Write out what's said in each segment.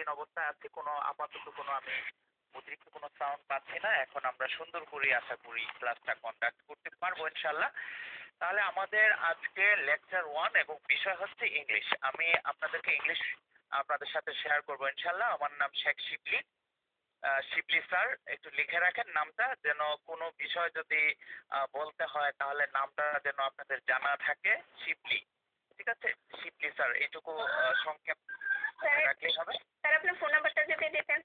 তৎকালীন অবস্থায় আছি, কোনো আপাতত কোনো আমি অতিরিক্ত কোনো সাউন্ড পাচ্ছি না। এখন আমরা সুন্দর করে আশা করি ক্লাসটা কন্ডাক্ট করতে পারবো ইনশাল্লাহ। তাহলে আমাদের আজকে লেকচার 1 এবং বিষয় হচ্ছে ইংলিশ। আমি আপনাদেরকে ইংলিশ আপনাদের সাথে শেয়ার করবো ইনশাল্লাহ। আমার নাম শেখ শিবলি। শিবলি স্যার, একটু লিখে রাখেন নামটা, যেন কোনো বিষয় যদি বলতে হয় তাহলে নামটা যেন আপনাদের জানা থাকে। শিবলি, ঠিক আছে? শিবলি স্যার, এইটুকু সংক্ষেপ রাখলেই হবে। স্যার আপনার ফোন নাম্বারটা যদি দিতেন।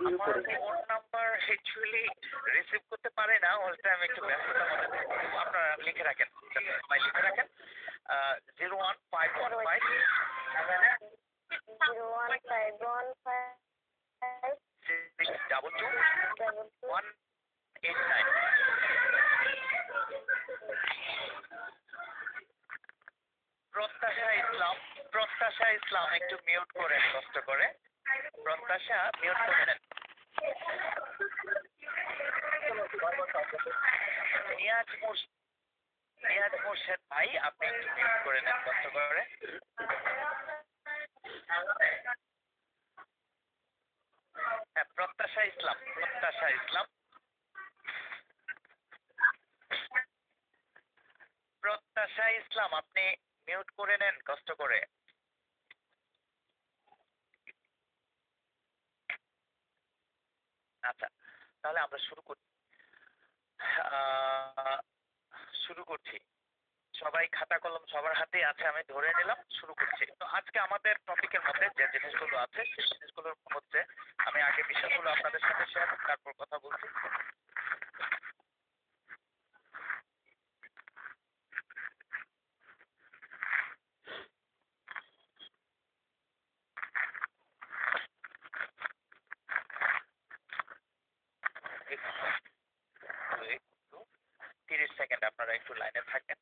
আমার ফোন নাম্বার অ্যাকচুয়ালি রিসিভ করতে পারে না, অল টাইম একটু ব্যস্ততার মধ্যে থাকি। আপনারা লিখে রাখেন, সবাই লিখে রাখেন। 01515 622 189। প্রত্যাশা ইসলাম একটু মিউট করেন কষ্ট করে। প্রত্যাশা মিউট করে নেন। নিয়াজ মোর্শেদ ভাই, আপনি একটু মিউট করে নেন কষ্ট করে। হ্যাঁ, প্রত্যাশা ইসলাম। প্রত্যাশা ইসলাম, আপনি মিউট করে নেন কষ্ট করে। আচ্ছা, তাহলে আমরা শুরু করছি। সবাই খাতা কলম সবার হাতেই আছে, আমি ধরে নিলাম, শুরু করছি। তো আজকে আমাদের টপিকের মধ্যে যে জিনিসগুলো আছে সেই জিনিসগুলোর হচ্ছে, আমি আগে বিষয়গুলো আপনাদের সাথে শেয়ার করি, তারপর কথা বলছি। একটু 30 সেকেন্ড আপনারা একটু লাইনে থাকেন।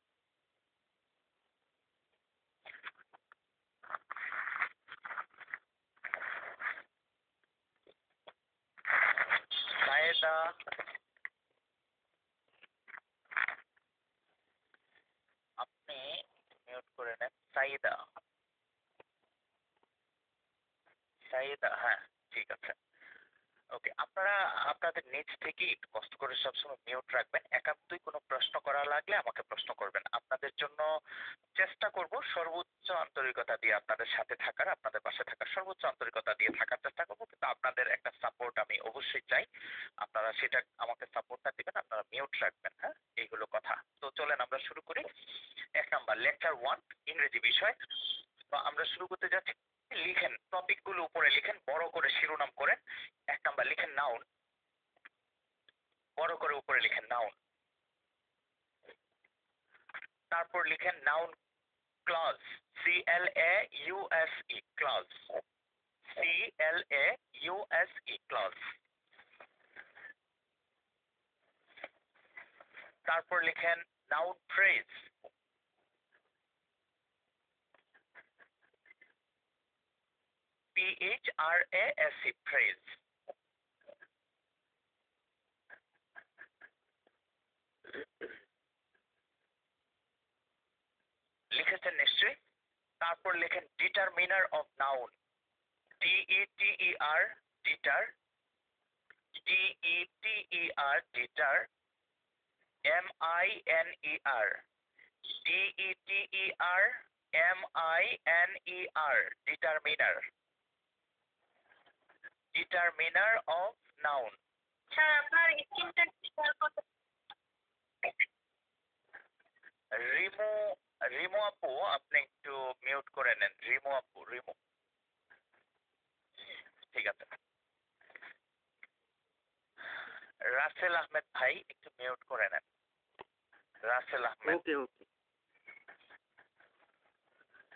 সায়েদা, আপনি মিউট করে নেন। সাইদা, হ্যাঁ ঠিক আছে। ওকে, আপনারা আপনাদের নিজ থেকে একটু কষ্ট করে সবসময় মিউট রাখবেন। একান্তই কোনো প্রশ্ন করা লাগলে আমাকে প্রশ্ন করবেন। আপনাদের জন্য চেষ্টা করব সর্বোচ্চ আন্তরিকতা দিয়ে আপনাদের সাথে থাকার, আপনাদের পাশে থাকার সর্বোচ্চ আন্তরিকতা দিয়ে থাকার চেষ্টা করব। কিন্তু আপনাদের একটা সাপোর্ট আমি অবশ্যই চাই। আপনারা সেটা আমাকে সাপোর্টটা দিবেন, আপনারা মিউট রাখবেন। হ্যাঁ, এইগুলো কথা। তো চলেন আমরা শুরু করি। 1 নাম্বার, লেকচার 1 ইংরেজি বিষয়। তো আমরা শুরু করতে যাচ্ছি। লিখেন, টপিকগুলো উপরে লিখেন, বড় করে শিরোনাম করেন। 1 নাম্বার লিখেন নাউন, বড় করে উপরে লিখেন নাউন। তারপর লিখেন noun clause, CLAUSE, clause, CLAUSE, clause. তারপর লিখেন নাউন ফ্রেজ, PHRASE, ফ্রেজ। লিখেছেন নিশ্চয়ই। তারপর লিখেন determiner of noun, DETER, deter, DETER, deter, MINER, DETER, MINER, determiner, determiner of noun. Sir আপনার স্ক্রিনটা শেয়ার করতে। রিমু আপু, আপনি একটু মিউট করে নেন। রিমু আপু, ঠিক আছে। রাসেল আহমেদ ভাই, একটু মিউট করে নেন। রাসেল আহমেদ,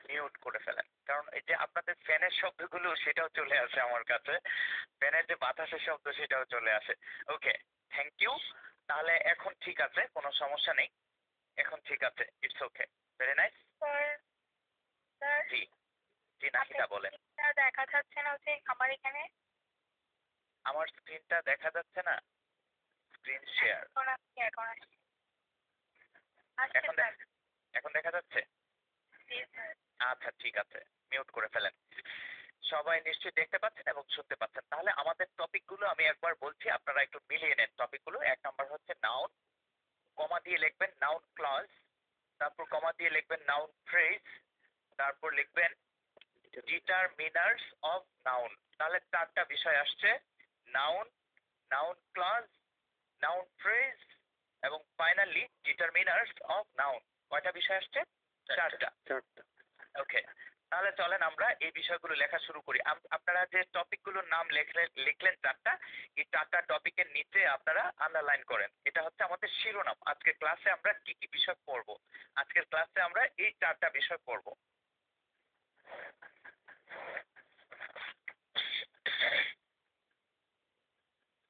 মিউট করে ফেলেন, কারণ এই যে আপনাদের ফ্যানের শব্দগুলো সেটাও চলে আসে আমার কাছে, ফ্যানের যে বাতাসের শব্দ সেটাও চলে আসে। ওকে, থ্যাংক ইউ। তাহলে এখন ঠিক আছে, কোনো সমস্যা নেই, এখন ঠিক আছে, it's okay, very nice. Sir জি জি, নাহিদা বলেন। দেখা যাচ্ছে না যে আমার এখানে। আমার স্ক্রিনটা দেখা যাচ্ছে না, স্ক্রিন শেয়ার। এখন দেখা যাচ্ছে। আচ্ছা ঠিক আছে, মিউট করে ফেলেন। সবাই নিশ্চয়ই দেখতে পাচ্ছেন এবং শুনতে পাচ্ছেন। তাহলে আমাদের টপিকগুলো আমি একবার বলছি, আপনারা একটু মিলিয়ে নেন টপিকগুলো। 1 নাম্বার হচ্ছে নাউন, কমা দিয়ে লিখবেন নাউন ক্লজ, তারপর কমা দিয়ে লিখবেন নাউন ফ্রেজ, তারপর লিখবেন ডিটারমিনার্স অফ নাউন। তাহলে 4টা বিষয় আসছে, noun, noun clause, noun phrase এবং ফাইনালি ডিটারমিনার্স অফ নাউন। কয়টা বিষয় আসছে? 4টা। ওকে, তাহলে চলেন আমরা এই বিষয়গুলো লেখা শুরু করি। আপনারা যে টপিকগুলোর নাম লিখলেন 4টা, এই 4টা টপিকের নিচে আপনারা আন্ডারলাইন করেন। এটা হচ্ছে আমাদের শিরোনাম। আজকের ক্লাসে আমরা কি কি বিষয় পড়বো। আজকের ক্লাসে আমরা এই 4টা বিষয় পড়বো।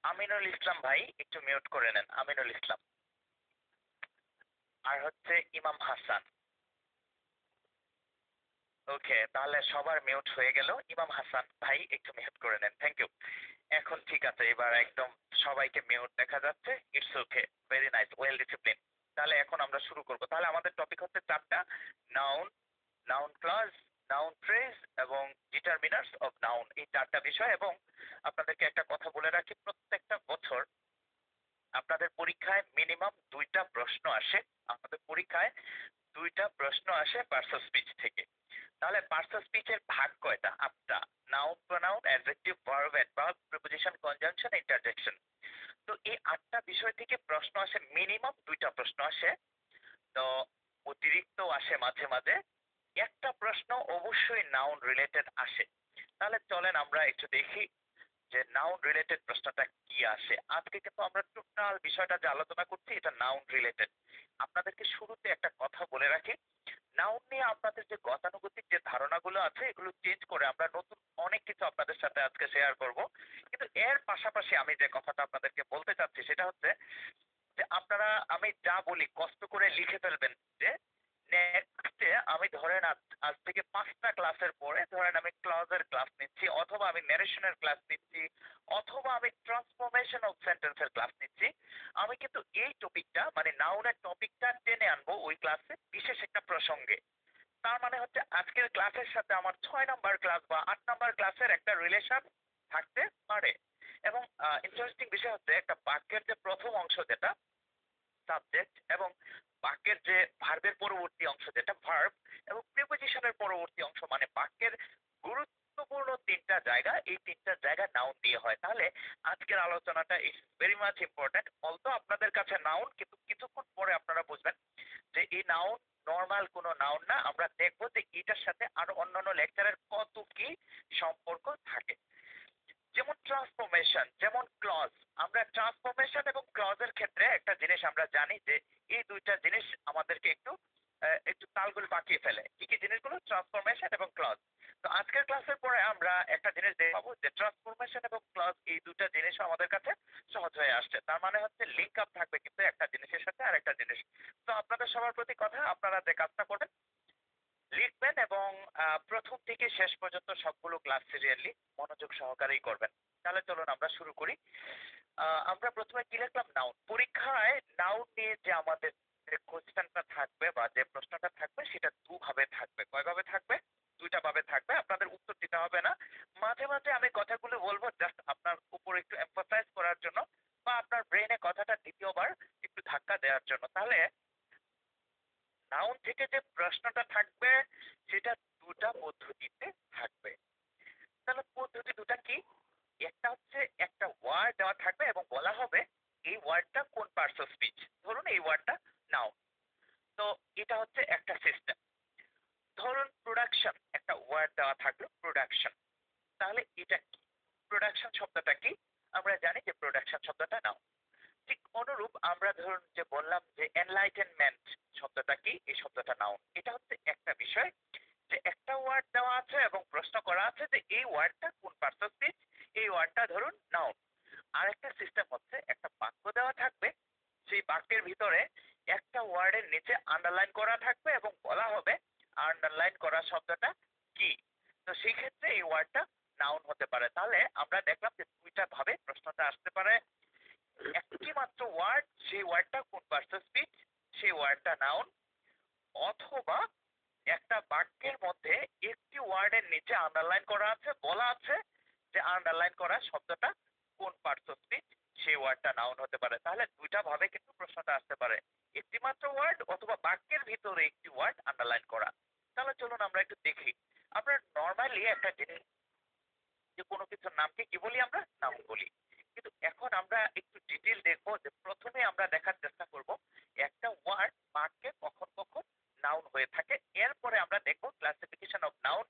আমিনুল ইসলাম ভাই একটু মিউট করে নেন, আমিনুল ইসলাম। আর হচ্ছে ইমাম হাসান। ওকে, তাহলে সবার মিউট হয়ে গেল। ইমাম হাসান ভাই একটু মিউট করে নেন, থ্যাংক ইউ। এখন ঠিক আছে, এবার একদম সবাইকে মিউট দেখা যাচ্ছে। It's okay, very nice, well discipline. তাহলে এখন আমরা শুরু করব। তাহলে আমাদের টপিক হচ্ছে 4টা, noun, noun clause, noun phrase এবং ডিটারমিনার্স অফ নাউন। এই 4টা বিষয়। এবং আপনাদেরকে একটা কথা বলে রাখি, প্রত্যেকটা বছর আপনাদের পরীক্ষায় মিনিমাম 2টা প্রশ্ন আসে। আমাদের পরীক্ষায় 2টা প্রশ্ন আসে পার্সোনাল স্পিচ থেকে। তাহলে পার্সোনাল স্পিচের ভাগ কয়টা? 8টা। Noun, pronoun, adjective, verb, adverb, preposition, conjunction, interjection. তো এই 8টা বিষয় থেকে প্রশ্ন আসে, মিনিমাম 2টা প্রশ্ন আসে। তো অতিরিক্ত আসে মাঝে মাঝে। একটা প্রশ্ন অবশ্যই নাউন রিলেটেড আসে। তাহলে চলেন আমরা একটু দেখি যে নাউন রিলেটেড প্রশ্নটা কি আসে। আজকে কিন্তু আমরা টোটাল বিষয়টা যে আলোচনা করছি এটা নাউন রিলেটেড। আপনাদেরকে শুরুতে একটা কথা বলে রাখি, নাউন নিয়ে আপনাদের যে গতানুগতিক যে ধারণাগুলো আছে এগুলো চেঞ্জ করে আমরা নতুন অনেক কিছু আপনাদের সাথে আজকে শেয়ার করব। কিন্তু এর পাশাপাশি আমি যে কথাটা আপনাদেরকে বলতে চাচ্ছি সেটা হচ্ছে যে আপনারা, আমি যা বলি কষ্ট করে লিখে ফেলবেন। যে নেক্সটে আমি ধরেন আজ থেকে 5টা ক্লাসের পরে ধরেন আমি ক্লজের ক্লাস নিচ্ছি, অথবা আমি ন্যারেশনের ক্লাস নিচ্ছি, অথবা আমি ট্রান্সফরমেশন অফ সেন্টেন্সের ক্লাস নিচ্ছি। আমি কিন্তু এই টপিকটা মানে নাউনের টপিকটা টেনে আনবো ওই ক্লাসে বিশেষ একটা প্রসঙ্গে। তার মানে হচ্ছে আজকের ক্লাসের সাথে আমার 6 নাম্বার ক্লাস বা 8 নাম্বার ক্লাসের একটা রিলেশন থাকতে পারে। এবং ইন্টারেস্টিং বিষয় হচ্ছে একটা বাক্যের যে প্রথম অংশ যেটা সাবজেক্ট, এবং বাক্যের যে ভার্বের পরবর্তী অংশ যেটা ভার্ব, এবং প্রিপোজিশনের পরবর্তী অংশ মানে বাক্যের গুরুত্বপূর্ণ 3টা জায়গা, এই 3টা জায়গা নাউন দিয়ে হয়। তাহলে আজকের আলোচনাটা ইজ ভেরি মাচ ইম্পর্টেন্ট। অলতো আপনাদের কাছে নাউন, কিন্তু কিছুক্ষণ পরে আপনারা বুঝবেন যে এই নাউন নর্মাল কোনো নাউন না। আমরা দেখবো যে এটার সাথে আরো অন্যান্য লেকচারের কত কি সম্পর্ক থাকে। যেমন ট্রান্সফরমেশন, যেমন ক্লজ। আমরা ট্রান্সফরমেশন এবং ক্লজের ক্ষেত্রে একটা জিনিস আমরা জানি যে এই 2টা জিনিস আমাদেরকে একটু একটু তালগোল পাকিয়ে ফেলে। কি কি জিনিসগুলো? ট্রান্সফরমেশন এবং ক্লজ। তো আজকের ক্লাসের পরে আমরা একটা জিনিস দেখতে পাবো যে ট্রান্সফরমেশন এবং ক্লজ এই 2টা জিনিস আমাদের কাছে সহজ হয়ে আসছে। তার মানে হচ্ছে লিঙ্ক আপ থাকবে কিন্তু একটা জিনিসের সাথে আর একটা জিনিস। তো আপনাদের সবার প্রতি কথা, আপনারা যে কাজটা করবেন লিখবেন এবং প্রথম থেকে শেষ পর্যন্ত সবগুলো ক্লাস সিরিয়ালি মনোযোগ সহকারেই করবেন। তাহলে চলুন আমরা শুরু করি। আমরা প্রথমে কি লিখলাম? নাউন। পরীক্ষায় নাউন নিয়ে যে আমাদের যে কোশ্চেনটা থাকবে বা যে প্রশ্নটা থাকবে সেটা 2 ভাবে থাকবে। কয় ভাবে থাকবে? 2টা ভাবে থাকবে। আপনাদের উত্তর দিতে হবে না। মাঝে মাঝে আমি কথাগুলো বলবো জাস্ট আপনার উপর একটু এমফাসাইজ করার জন্য, বা আপনার ব্রেনে কথাটা দ্বিতীয়বার একটু ধাক্কা দেওয়ার জন্য। তাহলে নাউন থেকে যে প্রশ্নটা থাকবে সেটা 2টা পদ্ধতিতে থাকবে। তাহলে পদ্ধতি 2টা কি? একটা হচ্ছে একটা ওয়ার্ড দেওয়া থাকবে এবং বলা হবে এই ওয়ার্ডটা কোন পার্টস অফ স্পিচ। ধরুন এই ওয়ার্ডটা নাউন। তো এটা হচ্ছে একটা সিস্টেম। ধরুন প্রোডাকশন, একটা ওয়ার্ড দেওয়া থাকলো প্রোডাকশন। তাহলে এটা কি? প্রোডাকশন শব্দটা কি? আমরা জানি যে প্রোডাকশন শব্দটা নাউন। ঠিক অনুরূপ আমরা ধরুন যে বললাম যে এনলাইটেনমেন্ট শব্দটা কি? এই শব্দটা নাউন। এটা হচ্ছে একটা বিষয় যে একটা ওয়ার্ড দেওয়া আছে এবং প্রশ্ন করা আছে যে এই ওয়ার্ডটা কোন পার্টস অফ স্পিচ। এই ওয়ার্ডটা ধরুন নাউন। আরেকটা সিস্টেম হচ্ছে একটা বাক্য দেওয়া থাকবে, সেই বাক্যের ভিতরে একটা ওয়ার্ডের নিচে আন্ডারলাইন করা থাকবে এবং বলা হবে আন্ডারলাইন করা শব্দটা কি। তো সেই ক্ষেত্রে এই ওয়ার্ডটা নাউন হতে পারে। তাহলে আমরা দেখলাম যে 2টা ভাবে প্রশ্নটা আসতে পারে। একটি মাত্র ওয়ার্ড, সেই ওয়ার্ডটা কোন পার্টস অফ স্পিচ, সেই ওয়ার্ডটা নাউন। অথবা একটা বাক্যের মধ্যে একটি ওয়ার্ডের নিচে আন্ডারলাইন করা আছে, বলা আছে যে আন্ডারলাইন করা শব্দটা কোন পার্টস অফ স্পিচ, সেই ওয়ার্ডটা নাউন হতে পারে। তাহলে দুইটা ভাবে কিন্তু প্রশ্নটা আসতে পারে, একটি মাত্র ওয়ার্ড অথবা বাক্যের ভিতরে একটি ওয়ার্ড আন্ডারলাইন করা। তাহলে চলুন আমরা একটু দেখি। আমরা নর্মালি একটা জিনিস, যে কোনো কিছুর নামকে কি বলি? আমরা নাউন বলি। কিন্তু এখন আমরা একটু ডিটেল দেখবো, যে প্রথমে আমরা দেখার চেষ্টা করব একটা ওয়ার্ড বাক্যে কখন কখন নাউন হয়ে থাকে। এরপরে আমরা দেখব ক্লাসিফিকেশন অফ নাউন,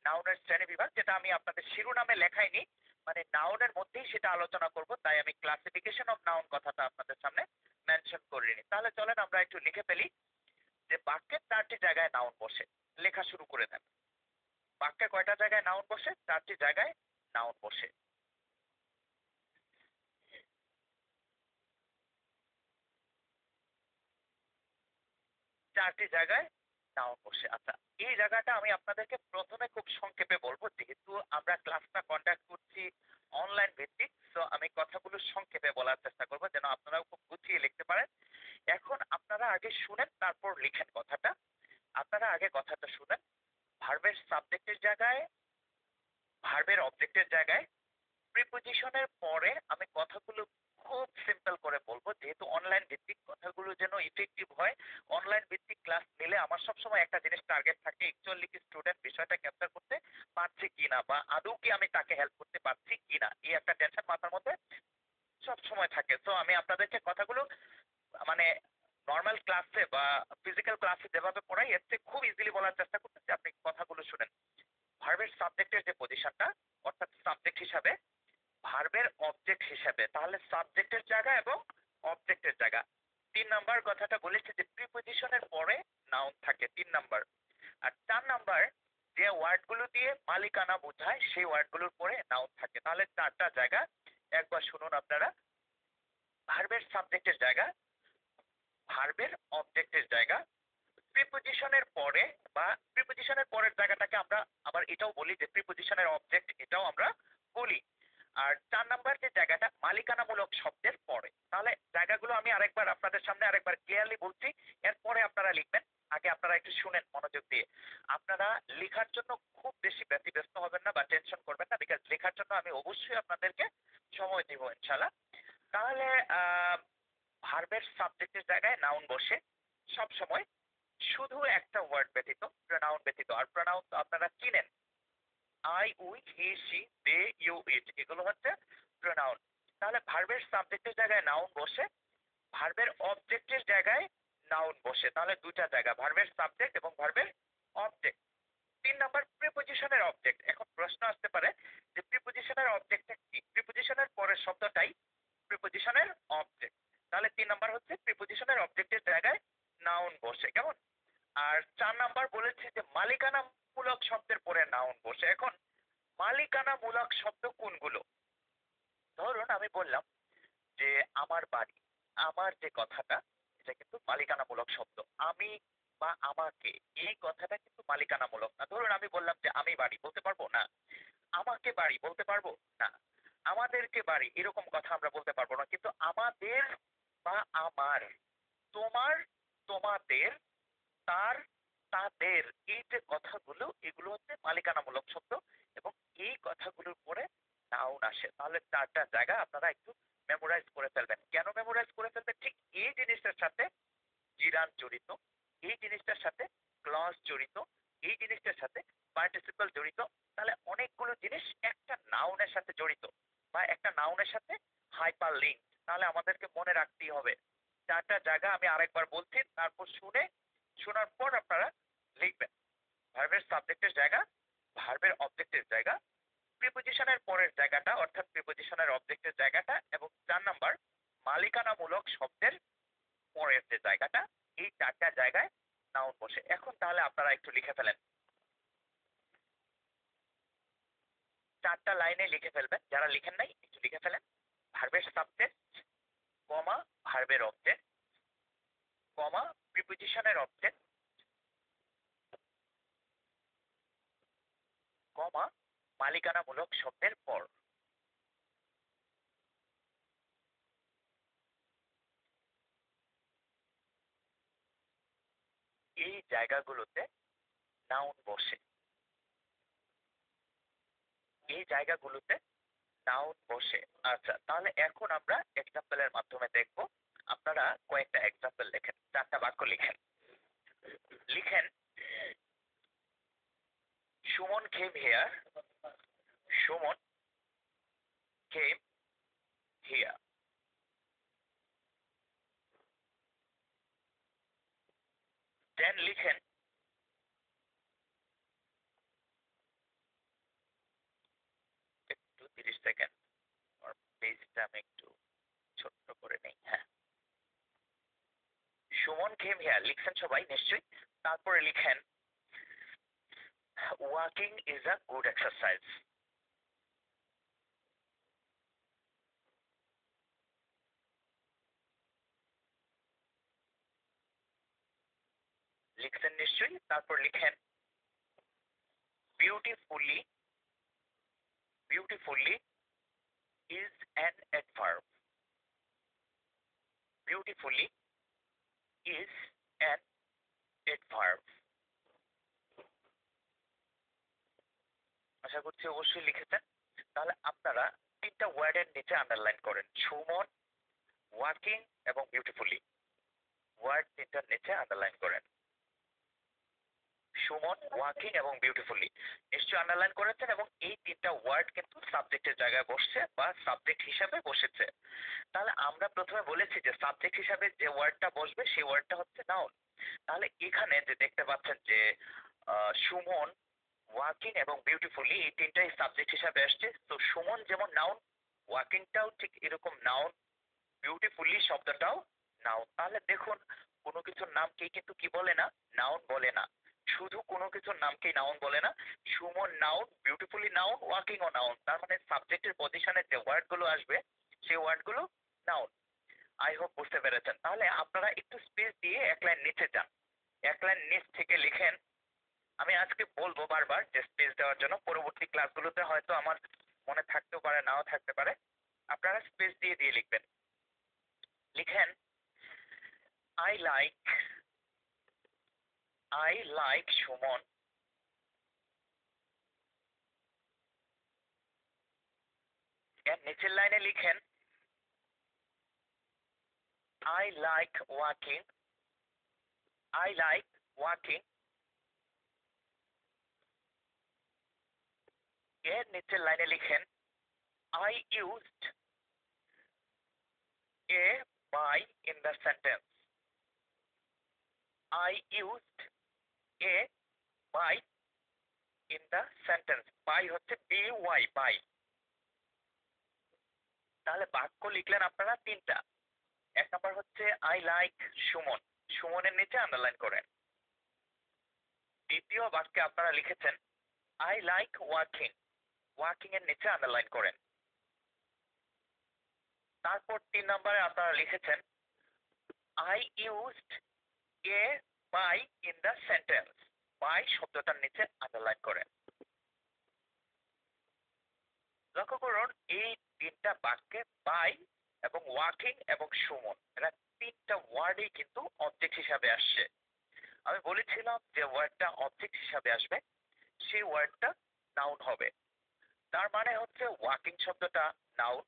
নাউনের শ্রেণী বিভাগ, যেটা আমি আপনাদের শিরোনামে লেখাইনি, মানে নাউনের মধ্যেই সেটা আলোচনা করব, তাই আমি ক্লাসিফিকেশন অফ নাউন কথাটা আপনাদের সামনে মেনশন করিনি। তাহলে চলেন আমরা একটু লিখে ফেলি যে বাক্যের 4টি জায়গায় নাউন বসে। লেখা শুরু করে দেন। বাক্যে কয়টা জায়গায় নাউন বসে? 4টি জায়গায় নাউন বসে। 4টি জায়গায় নাউন বসে। আচ্ছা, এই জায়গাটা আমি আপনাদেরকে প্রথমে খুব সংক্ষেপে বলবো, যেহেতু আমরা ক্লাসটা কন্ডাক্ট করছি অনলাইন ভিত্তিক, তো আমি কথাগুলো সংক্ষেপে বলার চেষ্টা করবো যেন আপনারাও খুব গুছিয়ে লিখতে পারেন। এখন আপনারা আগে শুনেন, তারপর লিখেন কথাটা। আপনারা আগে কথাটা শুনেন। ভার্বের সাবজেক্টের জায়গায়, ভার্বের অবজেক্টের জায়গায়, প্রিপোজিশনের পরে আমি কথাগুলো খুব সিম্পল করে বলবো, যেহেতু অনলাইন ভিত্তিক, কথাগুলো যেন ইফেক্টিভ হয়। অনলাইন ভিত্তিক ক্লাস নিলে আমার সবসময় একটা জিনিস টার্গেট থাকে, অ্যাকচুয়ালি কি স্টুডেন্ট বিষয়টা ক্যাপচার করতে পারছে কিনা, বা আদৌ কি আমি তাকে হেল্প করতে পারছি কিনা, এই একটা টেনশন মাথার মধ্যে সব সময় থাকে। তো আমি আপনাদেরকে কথাগুলো মানে নর্মাল ক্লাসে বা ফিজিক্যাল ক্লাসে যেভাবে পড়াই, এর থেকে খুব ইজিলি বলার চেষ্টা করতেছি, আপনি কথাগুলো শুনেন। ভার্বের সাবজেক্টের যে পজিশনটা, অর্থাৎ সাবজেক্ট হিসাবে, ভার্বের অবজেক্ট হিসাবে, তাহলে সাবজেক্টের জায়গা এবং অবজেক্টের জায়গা। 3 নাম্বার কথাটা বলেছে যে প্রিপজিশনের পরে নাউন থাকে, 3 নাম্বার। আর 4 নাম্বার, যে ওয়ার্ডগুলো দিয়ে মালিকানা বোঝায় সেই ওয়ার্ডগুলোর পরে নাউন থাকে। তাহলে 4টা জায়গা একবার শুনুন আপনারা। ভার্বের সাবজেক্টের জায়গা, ভার্বের অবজেক্টের জায়গা, প্রিপজিশনের পরে বা প্রিপজিশনের পরের জায়গাটাকে আমরা আবার এটাও বলি যে প্রিপজিশনের অবজেক্ট, এটাও আমরা বলি। আর 4 নাম্বার যে জায়গাটা, মালিকানামূলক শব্দের পরে। তাহলে জায়গাগুলো আমি আরেকবার আপনাদের সামনে আরেকবার ক্লিয়ারলি বলছি, এরপরে আপনারা লিখবেন। আগে আপনারা একটু শুনেন মনোযোগ দিয়ে। আপনারা লেখার জন্য খুব বেশি ব্যতিব্যস্ত হবেন না বা টেনশন করবেন না, বিকজ লেখার জন্য আমি অবশ্যই আপনাদেরকে সময় দিব ইনশাল্লাহ। তাহলে ভার্বের সাবজেক্টের জায়গায় নাউন বসে সব সময়, শুধু একটা ওয়ার্ড ব্যতীত, প্রোনাউন ব্যতীত। আর প্রোনাউন তো আপনারা চিনেন, I, we, he, she, they, you, it, এগুলো হচ্ছে প্রোনাউন। তাহলে ভার্বের সাবজেক্টের জায়গায় নাউন বসে, ভার্বের অবজেক্টের জায়গায় নাউন বসে। তাহলে দুইটা জায়গা, ভার্বের সাবজেক্ট এবং ভার্বের অবজেক্ট। 3 number, প্রিপজিশনের object. এখন প্রশ্ন আসতে পারে যে প্রিপজিশনের অবজেক্টটা কি? প্রিপজিশনের পরের শব্দটাই প্রিপজিশনের অবজেক্ট। তাহলে 3 নাম্বার হচ্ছে প্রিপজিশনের অবজেক্টের জায়গায় নাউন বসে, কেমন? আর 4 নাম্বার বলেছে যে মালিকানামূলক শব্দের পরে নাউন বসে। এখন মালিকানামূলক শব্দ কোনগুলো? ধরুন আমি বললাম যে আমার বাড়ি, আমার যে কথাটা, এটা কিন্তু মালিকানামূলক শব্দ। আমি বা আমাকে, এই কথাটা কিন্তু মালিকানামূলক না। ধরুন আমি বললাম যে আমি বাড়ি, বলতে পারবো না। আমাকে বাড়ি বলতে পারবো না। আমাদেরকে বাড়ি, এরকম কথা আমরা বলতে পারবো না। কিন্তু আমাদের বা আমার, তোমার, তোমাদের, তার, তাদের, এই যে কথাগুলো, এগুলো হচ্ছে মালিকানামূলক শব্দ এবং এই কথাগুলোর পরে নাউন আসে। তাহলে 4টা জায়গা আপনারা একটু মেমোরাইজ করে ফেলবেন। কেন মেমোরাইজ করে ফেলবেন? ঠিক এই জিনিসটার সাথে জিরান জড়িত, এই জিনিসটার সাথে ক্লজ জড়িত, এই জিনিসটার সাথে পার্টিসিপল জড়িত। তাহলে অনেকগুলো জিনিস একটা নাউনের সাথে জড়িত বা একটা নাউনের সাথে হাইপার লিঙ্ক। তাহলে আমাদেরকে মনে রাখতেই হবে। 4টা জায়গা আমি আরেকবার বলছি, তারপর শোনার পর আপনারা লিখবেন। ভার্বের সাবজেক্টের জায়গা, ভার্বের অবজেক্টের জায়গা, প্রিপজিশনের পরের জায়গাটা অর্থাৎ প্রিপজিশনের অবজেক্টের জায়গাটা, এবং 4 নাম্বার মালিকানামূলক শব্দের পরের যে জায়গাটা, এই 4টা জায়গায় নাউন বসে। এখন তাহলে আপনারা একটু লিখে ফেলেন, 4টা লাইনে লিখে ফেলবেন। যারা লিখেন নাই একটু লিখে ফেলেন। ভার্বের সাবজেক্ট, কমা ভার্বের অবজেক্ট, কমা প্রিপজিশনের অবজেক্ট, কমা মালিকানামূলক শব্দের পর। এই জায়গাগুলোতে নাউন বসে, এই জায়গাগুলোতে নাউন বসে। আচ্ছা, তাহলে এখন আমরা এক্সাম্পলের মাধ্যমে দেখব। আপনারা কয়েকটা এক্সাম্পল লেখেন, 4টা বাক্য লিখেন। লিখেন, Suman came here. Suman came here. দেন লিখেন, একটু 30 সেকেন্ড, আর পেজটা আমি একটু ছোট্ট করে নেই। হ্যাঁ, সুমন came here লিখছেন সবাই নিশ্চয়ই। তারপরে লিখেন, walking is a good exercise. লিখছেন নিশ্চয়ই। তারপর লিখেন, beautifully, beautifully is an adverb. Beautifully is an adverb. আশা করছি অবশ্যই লিখেছেন। তাহলে আপনারা 3টা ওয়ার্ডের নিচে আন্ডারলাইন করেন, সুমন, ওয়ার্কিং এবং বিউটিফুলি। ওয়ার্ড 3টার নিচে আন্ডারলাইন করেন, সুমন, ওয়াকিং এবং বিউটিফুলি নিশ্চয়ই আন্ডারলাইন করেছেন। এবং এই 3টা ওয়ার্ড কিন্তু সাবজেক্টের জায়গায় বসছে বা সাবজেক্ট হিসাবে বসেছে। তাহলে আমরা প্রথমে বলেছি যে সাবজেক্ট হিসাবে যে ওয়ার্ডটা বসবে সেই ওয়ার্ডটা হচ্ছে নাউন। তাহলে এখানে যে দেখতে পাচ্ছেন যে সুমন, ওয়াকিং এবং বিউটিফুলি এই 3টাই সাবজেক্ট হিসাবে আসছে। তো সুমন যেমন নাউন, ওয়াকিংটাও ঠিক এরকম নাউন, বিউটিফুলি শব্দটাও নাউন। তাহলে দেখুন, কোনো কিছুর নামকেই কিন্তু কি বলে না, নাউন বলে না। শুধু কোনো কিছুর নামকেই নাউন বলে না। Suman noun, beautifully noun, walking ও নাউন। তার মানে সাবজেক্টের পজিশনে যে ওয়ার্ডগুলো আসবে সেই ওয়ার্ডগুলো নাউন। আই হোপ বুঝতে পেরেছেন। তাহলে আপনারা একটু স্পেস দিয়ে এক লাইন নিচে যান, এক লাইন নিচ থেকে লিখেন। আমি আজকে বলবো বারবার যে স্পেস দেওয়ার জন্য, পরবর্তী ক্লাসগুলোতে হয়তো আমার মনে থাকতেও পারে, নাও থাকতে পারে। আপনারা স্পেস দিয়ে দিয়ে লিখবেন। লিখেন, I like, I like Suman. এর নিচের লাইনে লিখেন, I like walking, I like walking. এর নিচের লাইনে লিখেন, I used a by in the sentence. I used a by in the sentence. By হচ্ছে by, by। তাহলে বাক্য লিখলেন আপনারা 3টা। 1 নম্বর হচ্ছে I like সুমন, সুমনের নিচে আন্ডারলাইন করেন। দ্বিতীয় বাক্যে আপনারা লিখেছেন I like walking, ওয়াকিং এর নিচে আন্ডারলাইন করেন। তারপর 3 নম্বরে আপনারা লিখেছেন I used a by in the sentence, by শব্দটার নিচে আন্ডারলাইন করেন। লক্ষ্য করুন, এই 3টা বাক্যে বাই এবং ওয়াকিং এবং সুমন, এরা 3টা ওয়ার্ডই কিন্তু অবজেক্ট হিসাবে আসছে। আমি বলেছিলাম যে ওয়ার্ডটা অবজেক্ট হিসাবে আসবে সেই ওয়ার্ডটা নাউন হবে। তার মানে হচ্ছে ওয়াকিং শব্দটা নাউন,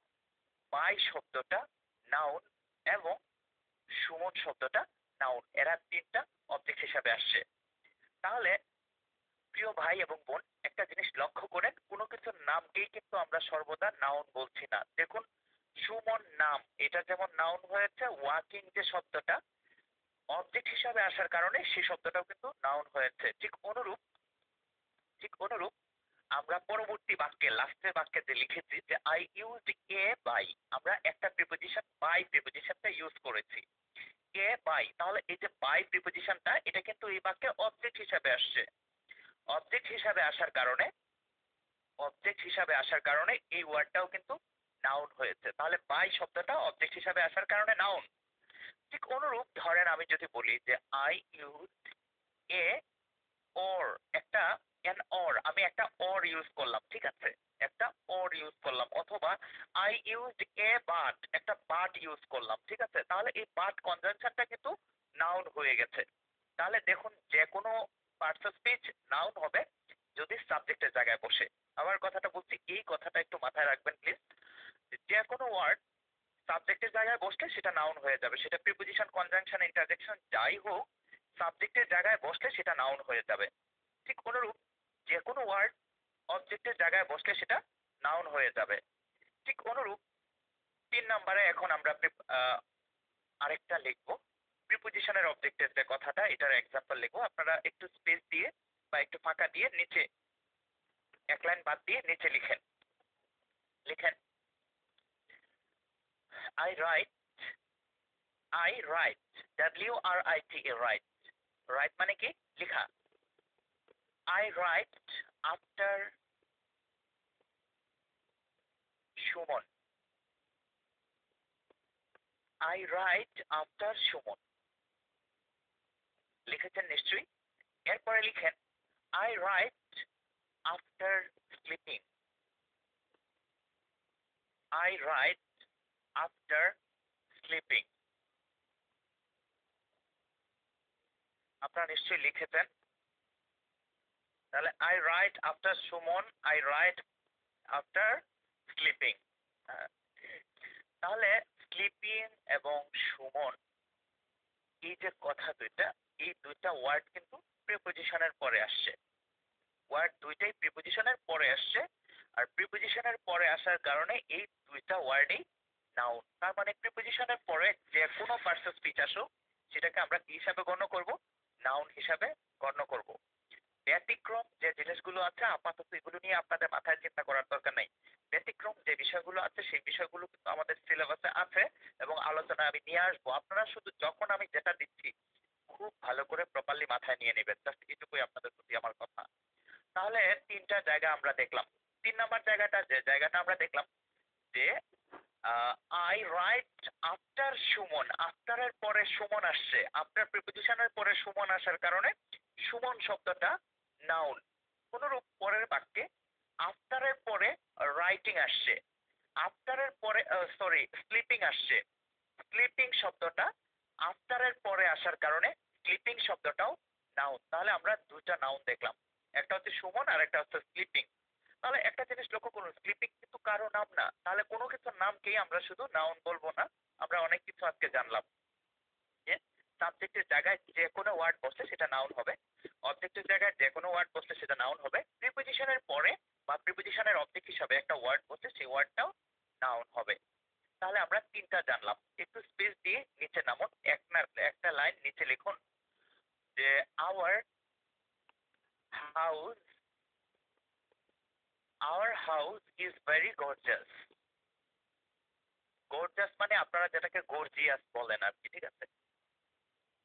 বাই শব্দটা নাউন এবং সুমন শব্দটা নাউন। এরা 3টা অবজেক্ট হিসাবে আসছে। তাহলে প্রিয় ভাই এবং বোন, একটা জিনিস লক্ষ্য করেন, কোনো কিছুর নামকেই কিন্তু আমরা সর্বদা নাউন বলছি না। দেখুন, সুমন নাম, এটা যেমন নাউন হয়েছে, ওয়াকিং যে শব্দটা অবজেক্ট হিসাবে আসার কারণে সেই শব্দটাও কিন্তু নাউন হয়েছে। ঠিক অনুরূপ, ঠিক অনুরূপ আমরা পরবর্তী বাক্যে, লাস্টের বাক্যে যে লিখেছি যে আই ইউজড এ বাই, আমরা একটা প্রিপোজিশন বাই প্রিপোজিশনটা ইউজ করেছি, এ বাই। তাহলে এই যে বাই প্রিপোজিশনটা এটা কিন্তু এই বাক্যে অবজেক্ট হিসাবে আসছে। অবজেক্ট হিসাবে আসার কারণে, অবজেক্ট হিসাবে আসার কারণে এই ওয়ার্ডটাও কিন্তু নাউন হয়েছে। তাহলে বাই শব্দটা অবজেক্ট হিসাবে আসার কারণে নাউন। ঠিক অনুরূপ ধরেন আমি যদি বলি যে আই ইউজ এ অর, একটা এন অর, আমি একটা অর ইউজ করলাম, ঠিক আছে, একটা অর ইউজ করলাম। অথবা আই ইউজড এ বাট, একটা বাট ইউজ করলাম, ঠিক আছে। তাহলে এই বাট কনজাংশনটা কিন্তু নাউন হয়ে গেছে। তাহলে দেখুন, যে কোনো পার্টস স্পিচ নাউন হবে যদি সাবজেক্টের জায়গায় বসে। আবার কথাটা বলছি, এই কথাটা একটু মাথায় রাখবেন প্লিজ। যে কোনো ওয়ার্ড সাবজেক্টের জায়গায় বসলে সেটা নাউন হয়ে যাবে, সেটা প্রিপোজিশন, কনজাংশন, ইন্টারজেকশন যাই হোক, সাবজেক্টের জায়গায় বসলে সেটা নাউন হয়ে যাবে। ঠিক অনুরূপ যে কোনো ওয়ার্ড অবজেক্টের জায়গায় বসলে সেটা নাউন হয়ে যাবে। ঠিক অনুরূপ 3 নম্বরে এখন আমরা আরেকটা লিখবো, প্রিপোজিশনের অবজেক্টের যে কথাটা, এটার এক্সাম্পল লিখবো। আপনারা একটু স্পেস দিয়ে বা একটু ফাঁকা দিয়ে নিচে এক লাইন বাদ দিয়ে নিচে লিখেন। লিখেন I right, I right, WRIT, right. Right মানে কি? লেখা। I right after Suman, I right after Suman. লিখেছেন নিশ্চয়ই। এরপরে লিখেন I right after sleeping, I right after sleeping. আপনারা নিশ্চয়ই লিখেছেন। তাহলে I right after Suman, I right after sleeping. তাহলে স্লিপিং এবং সুমন, এই যে কথা দুইটা, এই দুইটা ওয়ার্ড কিন্তু প্রিপোজিশনের পরে আসছে। ওয়ার্ড দুইটাই প্রিপোজিশনের পরে আসছে, আর প্রিপোজিশনের পরে আসার কারণে এই দুইটা ওয়ার্ডই নাউন। তার মানে প্রিপোজিশনের পরে যে কোনো পার্টস স্পিচ আসুক, সেটাকে আমরা কি হিসাবে গণ্য করব? নাউন হিসাবে গণ্য করব। ব্যতিক্রম যে জিনিসগুলো আছে আপাতত এগুলো নিয়ে আপনাদের মাথায় চিন্তা করার দরকার নেই। ব্যতিক্রম যে বিষয়গুলো আছে সেই বিষয়গুলো কিন্তু আমাদের সিলেবাসে আছে এবং আলোচনায় আমি নিয়ে আসবো। আপনারা শুধু যখন আমি যেটা দিচ্ছি খুব ভালো করে প্রপারলি মাথায় নিয়ে নেবেন, জাস্ট এটুকুই আপনাদের প্রতি আমার কথা। তাহলে 3টা জায়গা আমরা দেখলাম। 3 নাম্বার জায়গাটা, যে জায়গাটা আমরা দেখলাম যে আই রাইট আফটার সুমন, আফটারের পরে সুমন আসছে, আফটার প্রিপোজিশনের পরে সুমন আসার কারণে সুমন শব্দটা নাউন। অনুরূপ পরের বাক্যে আফটারের পরে রাইটিং আসছে, আফটারের পরে স্লিপিং আসছে, স্লিপিং শব্দটা আফটারের পরে আসার কারণে স্লিপিং শব্দটাও নাউন। তাহলে আমরা দুইটা নাউন দেখলাম, একটা হচ্ছে সুমন আর একটা হচ্ছে স্লিপিং। তাহলে একটা জিনিস লক্ষ্য করুন, স্লিপিং কিন্তু কারো নাম না। তাহলে কোনো কিছুর নামকেই আমরা শুধু নাউন বলবো না। আমরা অনেক কিছু আজকে জানলাম যে সাবজেক্টের জায়গায় যে কোনো ওয়ার্ড বসলে সেটা নাউন হবে, অবজেক্টের জায়গায় যে কোনো ওয়ার্ড বসলে সেটা নাউন হবে, প্রিপোজিশনের পরে বা প্রিপোজিশনের অবজেক্ট হিসাবে একটা ওয়ার্ড বসলে সেই ওয়ার্ডটাও নাউন হবে। তাহলে আমরা 3টা জানলাম। একটু স্পেস দিয়ে নিচে নামুন, একটা লাইন নিচে লিখুন যে our house, our house is very gorgeous. Gorgeous মানে আপনারা যেটাকে গর্জিয়াস বলেন আর কি, ঠিক আছে?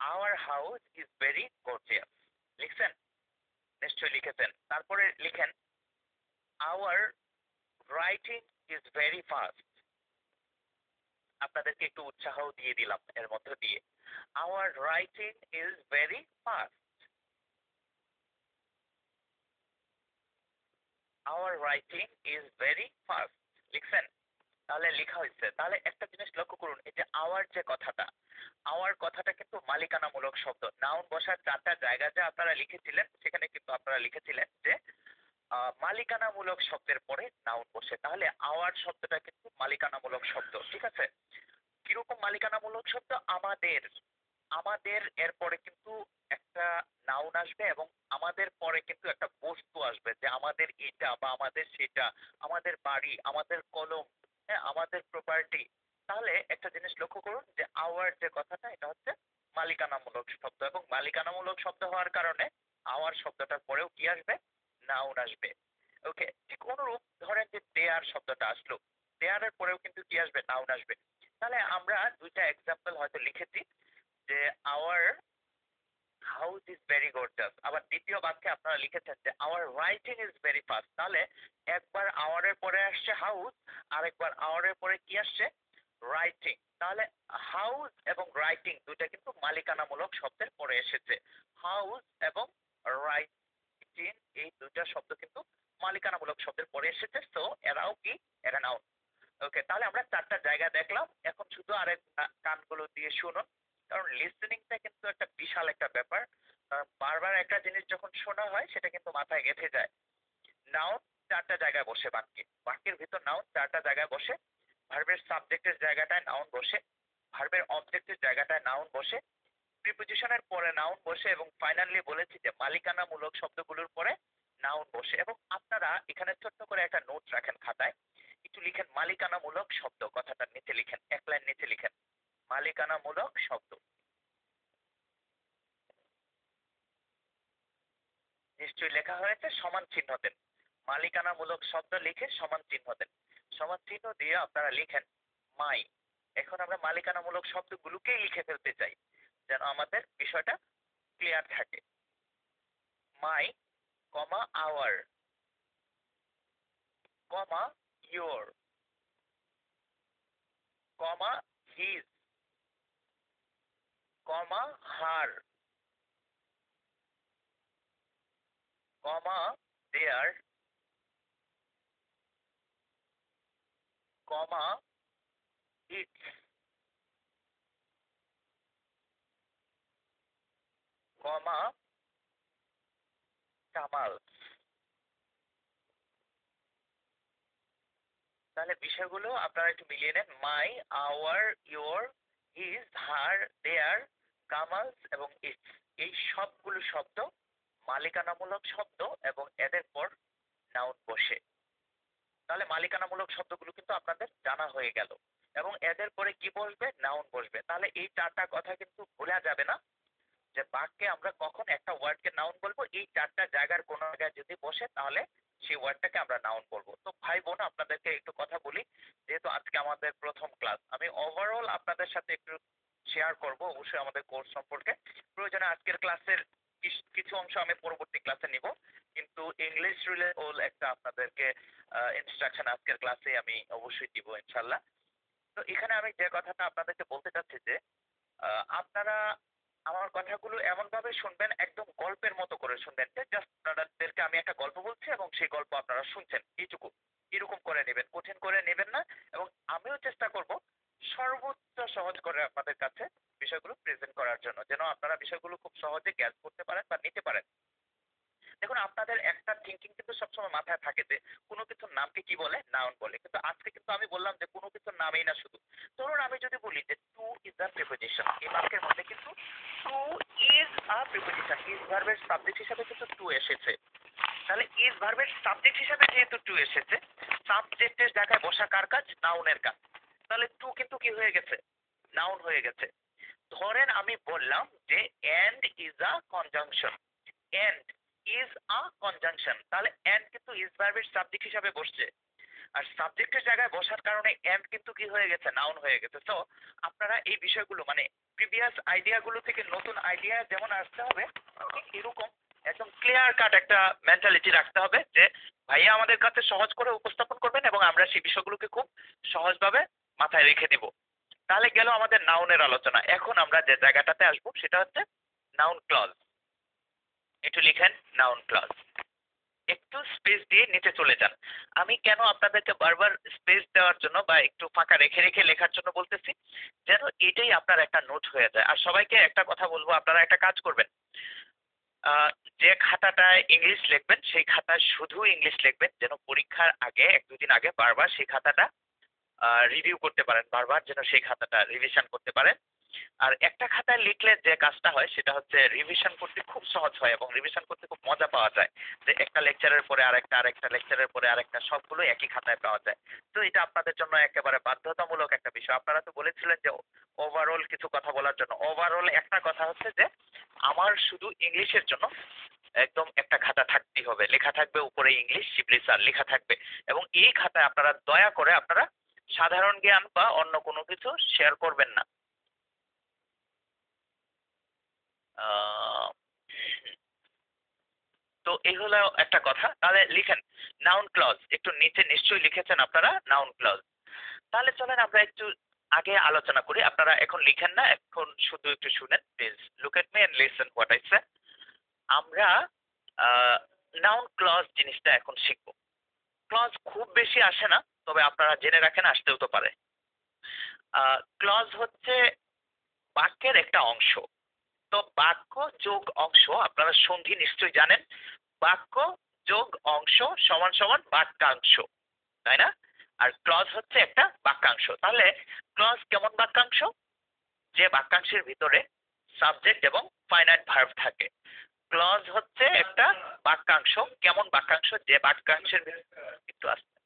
Our house is very gorgeous. লিখছেন? নিশ্চয়ই লিখেছেন। তারপরে লিখেন our writing is very fast. আপনাদেরকে একটু উৎসাহ দিয়ে দিলাম এর মধ্য দিয়ে। Our writing is very fast, our writing is very fast. লিখছেন? তাহলে লেখা হয়েছে। তাহলে একটা জিনিস লক্ষ্য করুন, এই যে আওয়ার যে কথাটা, আওয়ার কথাটা কিন্তু মালিকানামূলক শব্দ। নাউন বসার 4টা জায়গা যে আপনারা লিখেছিলেন, সেখানে কিন্তু আপনারা লিখেছিলেন যে মালিকানামূলক শব্দের পরে নাউন বসে। তাহলে আওয়ার শব্দটা কিন্তু মালিকানামূলক শব্দ, ঠিক আছে? কিরকম মালিকানামূলক শব্দ? আমাদের, আমাদের এরপরে কিন্তু একটা নাউন আসবে এবং আমাদের পরে কিন্তু একটা বস্তু আসবে, যে আমাদের এটা বা আমাদের সেটা, আমাদের বাড়ি, আমাদের কলম, হ্যাঁ, আমাদের প্রপার্টি। তাহলে একটা জিনিস লক্ষ্য করুন যে আওয়ার যে কথাটা, এটা হচ্ছে মালিকানামূলক শব্দ, এবং মালিকানামূলক শব্দ হওয়ার কারণে আওয়ার শব্দটার পরেও কি আসবে? নাউন আসবে। ওকে, ঠিক অনুরূপ ধরেন যে দেয়ার শব্দটা আসলো, দেয়ারের পরেও কিন্তু কি আসবে? নাউন আসবে। তাহলে আমরা দুইটা এক্সাম্পল হয়তো লিখেছি যে our house is very gorgeous. আবার দ্বিতীয় বাক্যে আপনারা লিখেছেন যে our writing is very fast. তাহলে একবার আওয়ারের পরে আসছে হাউস, আরেকবার আওয়ারের পরে কি আসছে? রাইটিং। তাহলে হাউস এবং রাইটিং দুইটা কিন্তু মালিকানামূলক শব্দের পরে এসেছে। হাউস এবং রাইটিং এই দুইটা শব্দ কিন্তু মালিকানামূলক শব্দের পরে এসেছে, সো এরাও কি? এরা নাউন। ওকে, তাহলে আমরা 4টা জায়গা দেখলাম। এখন শুধু আরেক কানগুলো দিয়ে শুনুন, কারণ লিসেনিংটা কিন্তু একটা বিশাল একটা ব্যাপার। আপনার বারবার একটা জিনিস যখন শোনা হয় সেটা কিন্তু মাথায় গেঁথে যায়। নাউন 4টা জায়গায় বসে বাক্যে, বাক্যের ভিতর নাউন 4টা জায়গায় বসে। ভার্বের সাবজেক্টের জায়গাটায় নাউন বসে, ভার্বের অবজেক্টের জায়গাটায় নাউন বসে, প্রিপোজিশনের পরে নাউন বসে, এবং ফাইনালি বলেছি যে মালিকানামূলক শব্দগুলোর পরে নাউন বসে। এবং আপনারা এখানে ছোট্ট করে একটা নোট রাখেন খাতায়, একটু লিখেন মালিকানামূলক শব্দ, কথাটার নিচে লিখেন, এক লাইন নিচে লিখেন মালিকানামূলক শব্দ। নিশ্চয়ই লেখা হয়েছে, সমান চিহ্ন দেন। মালিকানামূলক শব্দ লিখে সমান চিহ্ন দেন। সমান চিহ্ন দিয়ে আপনারা লিখেন মাই। এখন আমরা মালিকানামূলক শব্দগুলোকেই লিখে ফেলতে চাই যেন আমাদের বিষয়টা ক্লিয়ার থাকে। My, comma our, comma your, comma his, comma her, comma their, comma its, comma Kamal. তাহলে বিষয়গুলো আপনারা একটু মিলিয়ে নেন। My, our, your, his, her, their, Kamal's এবং ইটস, এই সবগুলো শব্দ মালিকানামূলক শব্দ এবং এদের পর নাউন বসে। তাহলে মালিকানামূলক শব্দগুলো কিন্তু আপনাদের জানা হয়ে গেল, এবং এদের পরে কি বসবে? নাউন বসবে। তাহলে এই 4টা কথা কিন্তু ভোলা যাবে না যে বাক্যে আমরা কখন একটা ওয়ার্ডকে নাউন বলবো। এই 4টা জায়গার কোনো জায়গায় যদি বসে তাহলে সেই ওয়ার্ডটাকে আমরা নাউন বলবো। তো ভাই বোন, আপনাদেরকে একটু কথা বলি, যেহেতু আজকে আমাদের প্রথম ক্লাস, আমি ওভারঅল আপনাদের সাথে একটু শেয়ার করব অবশ্যই আমাদের কোর্স সম্পর্কে। প্রয়োজনে আজকের ক্লাসের কিছু অংশ আমি পরবর্তী ক্লাসে নিব, কিন্তু ইংলিশ রিলেটেড একটা আপনাদেরকে ইনস্ট্রাকশন আজকের ক্লাসে আমি অবশ্যই দিব ইনশাল্লাহ। তো এখানে আমি যে কথাটা আপনাদেরকে বলতে চাচ্ছি যে আপনারা আমার কথাগুলো এমন ভাবে শুনবেন, একদম গল্পের মতো করে শুনবেন, যে জাস্ট আপনাদেরকে আমি একটা গল্প বলছি এবং সেই গল্প আপনারা শুনছেন, এইটুকু। এরকম করে নেবেন, কঠিন করে নেবেন না। এবং আমিও চেষ্টা করব সর্বোচ্চ সহজ করে আপনাদের কাছে বিষয়গুলো প্রেজেন্ট করার জন্য, যেন আপনারা বিষয়গুলো খুব সহজে গ্যাস করতে পারেন বা নিতে পারেন। দেখুন, আপনাদের একটা থিঙ্কিং কিন্তু সবসময় মাথায় থাকে যে কোনো কিছুর নামকে কি বলে? নাউন বলে। কিন্তু আজকে কিন্তু আমি বললাম যে কোনো কিছুর নামেই না শুধু। ধরুন আমি যদি বলি যে টু ইজ আ প্রিপোজিশন, এই বাক্যের মধ্যে কিন্তু to is a preposition, is ভার্বের সাবজেক্ট হিসাবে কিন্তু টু এসেছে। তাহলে ইজ ভার্বের সাবজেক্ট হিসাবে যেহেতু টু এসেছে, সাবজেক্টের জায়গায় বসা কার কাজ? নাউনের কাজ। তাহলে টু কিন্তু কি হয়ে গেছে? নাউন হয়ে গেছে। ধরেন আমি বললাম যে and is a conjunction, and is a conjunction, তাহলে এন্ড কিন্তু ইজ ভার্বের সাবজেক্ট হিসাবে বসছে, আর সাবজেক্টের জায়গায় বসার কারণে এন্ড কিন্তু কি হয়ে গেছে? নাউন হয়ে গেছে। তো আপনারা এই বিষয়গুলো মানে প্রিভিয়াস আইডিয়াগুলো থেকে নতুন আইডিয়া যেমন আসতে হবে, ঠিক এরকম একদম ক্লিয়ার কাট একটা মেন্টালিটি রাখতে হবে যে ভাইয়া আমাদের কাছে সহজ করে উপস্থাপন করবেন এবং আমরা সেই বিষয়গুলোকে খুব সহজভাবে মাথায় রেখে দিব। তাহলে গেল আমাদের নাউনের আলোচনা। এখন আমরা যে জায়গাটাতে আসবো সেটা হচ্ছে নাউন ক্লজ। একটু লিখেন নাউন ক্লজ, একটু স্পেস দিয়ে নিচে চলে যান। আমি কেন আপনাদেরকে বারবার স্পেস দেওয়ার জন্য বা একটু ফাঁকা রেখে রেখে লেখার জন্য বলতেছি, যেন এটাই আপনার একটা নোট হয়ে যায়। আর সবাইকে একটা কথা বলবো, আপনারা একটা কাজ করবেন, আহ, যে খাতাটায় ইংলিশ লিখবেন সেই খাতায় শুধু ইংলিশ লিখবেন, যেন পরীক্ষার আগে 1-2 দিন আগে বারবার সেই খাতাটা রিভিউ করতে পারেন, বারবার যেন সেই খাতাটা রিভিশন করতে পারেন। আর একটা খাতায় লিখলে যে কাজটা হয় সেটা হচ্ছে রিভিশন করতে খুব সহজ হয় এবং রিভিশন করতে খুব মজা পাওয়া যায়, যে একটা লেকচারের পরে আরেকটা, আরেকটা লেকচারের পরে আরেকটা, সবগুলো একই খাতায় পাওয়া যায়। তো এটা আপনাদের জন্য একেবারে বাধ্যতামূলক একটা বিষয়। আপনারা তো বলেছিলেন যে ওভারঅল কিছু কথা বলার জন্য। ওভারঅল একটা কথা হচ্ছে যে আমার শুধু ইংলিশের জন্য একদম একটা খাতা থাকতেই হবে, লেখা থাকবে উপরে ইংলিশ শিবলি স্যার লেখা থাকবে। এবং এই খাতায় আপনারা দয়া করে আপনারা সাধারণ জ্ঞান বা অন্য কোনো কিছু শেয়ার করবেন না। আহ, তো এই হলো একটা কথা। তাহলে লিখেন নাউন ক্লজ, একটু নিচে নিশ্চয়ই লিখেছেন আপনারা নাউন ক্লজ। তাহলে চলেন আমরা একটু আগে আলোচনা করি। আপনারা এখন লিখেন না, এখন শুধু একটু শুনেন please. Look at me and listen what I say. আমরা নাউন ক্লজ জিনিসটা এখন শিখবো। ক্লজ খুব বেশি আসে না, তবে আপনারা জেনে রাখেন আসতেও তো পারে। ক্লজ হচ্ছে বাক্যের একটা অংশ। তো বাক্য যোগ অংশ আপনারা সন্ধি নিশ্চয়ই জানেন। বাক্য যোগ অংশ সমান সমান বাক্যাংশ, তাই না? আর ক্লজ হচ্ছে একটা বাক্যাংশ। তাহলে ক্লজ কেমন বাক্যাংশ? যে বাক্যাংশের ভিতরে সাবজেক্ট এবং ফাইনাইট ভার্ব থাকে। ক্লজ হচ্ছে একটা বাক্যাংশ। কেমন বাক্যাংশ? যে বাক্যাংশের একটু আসতে,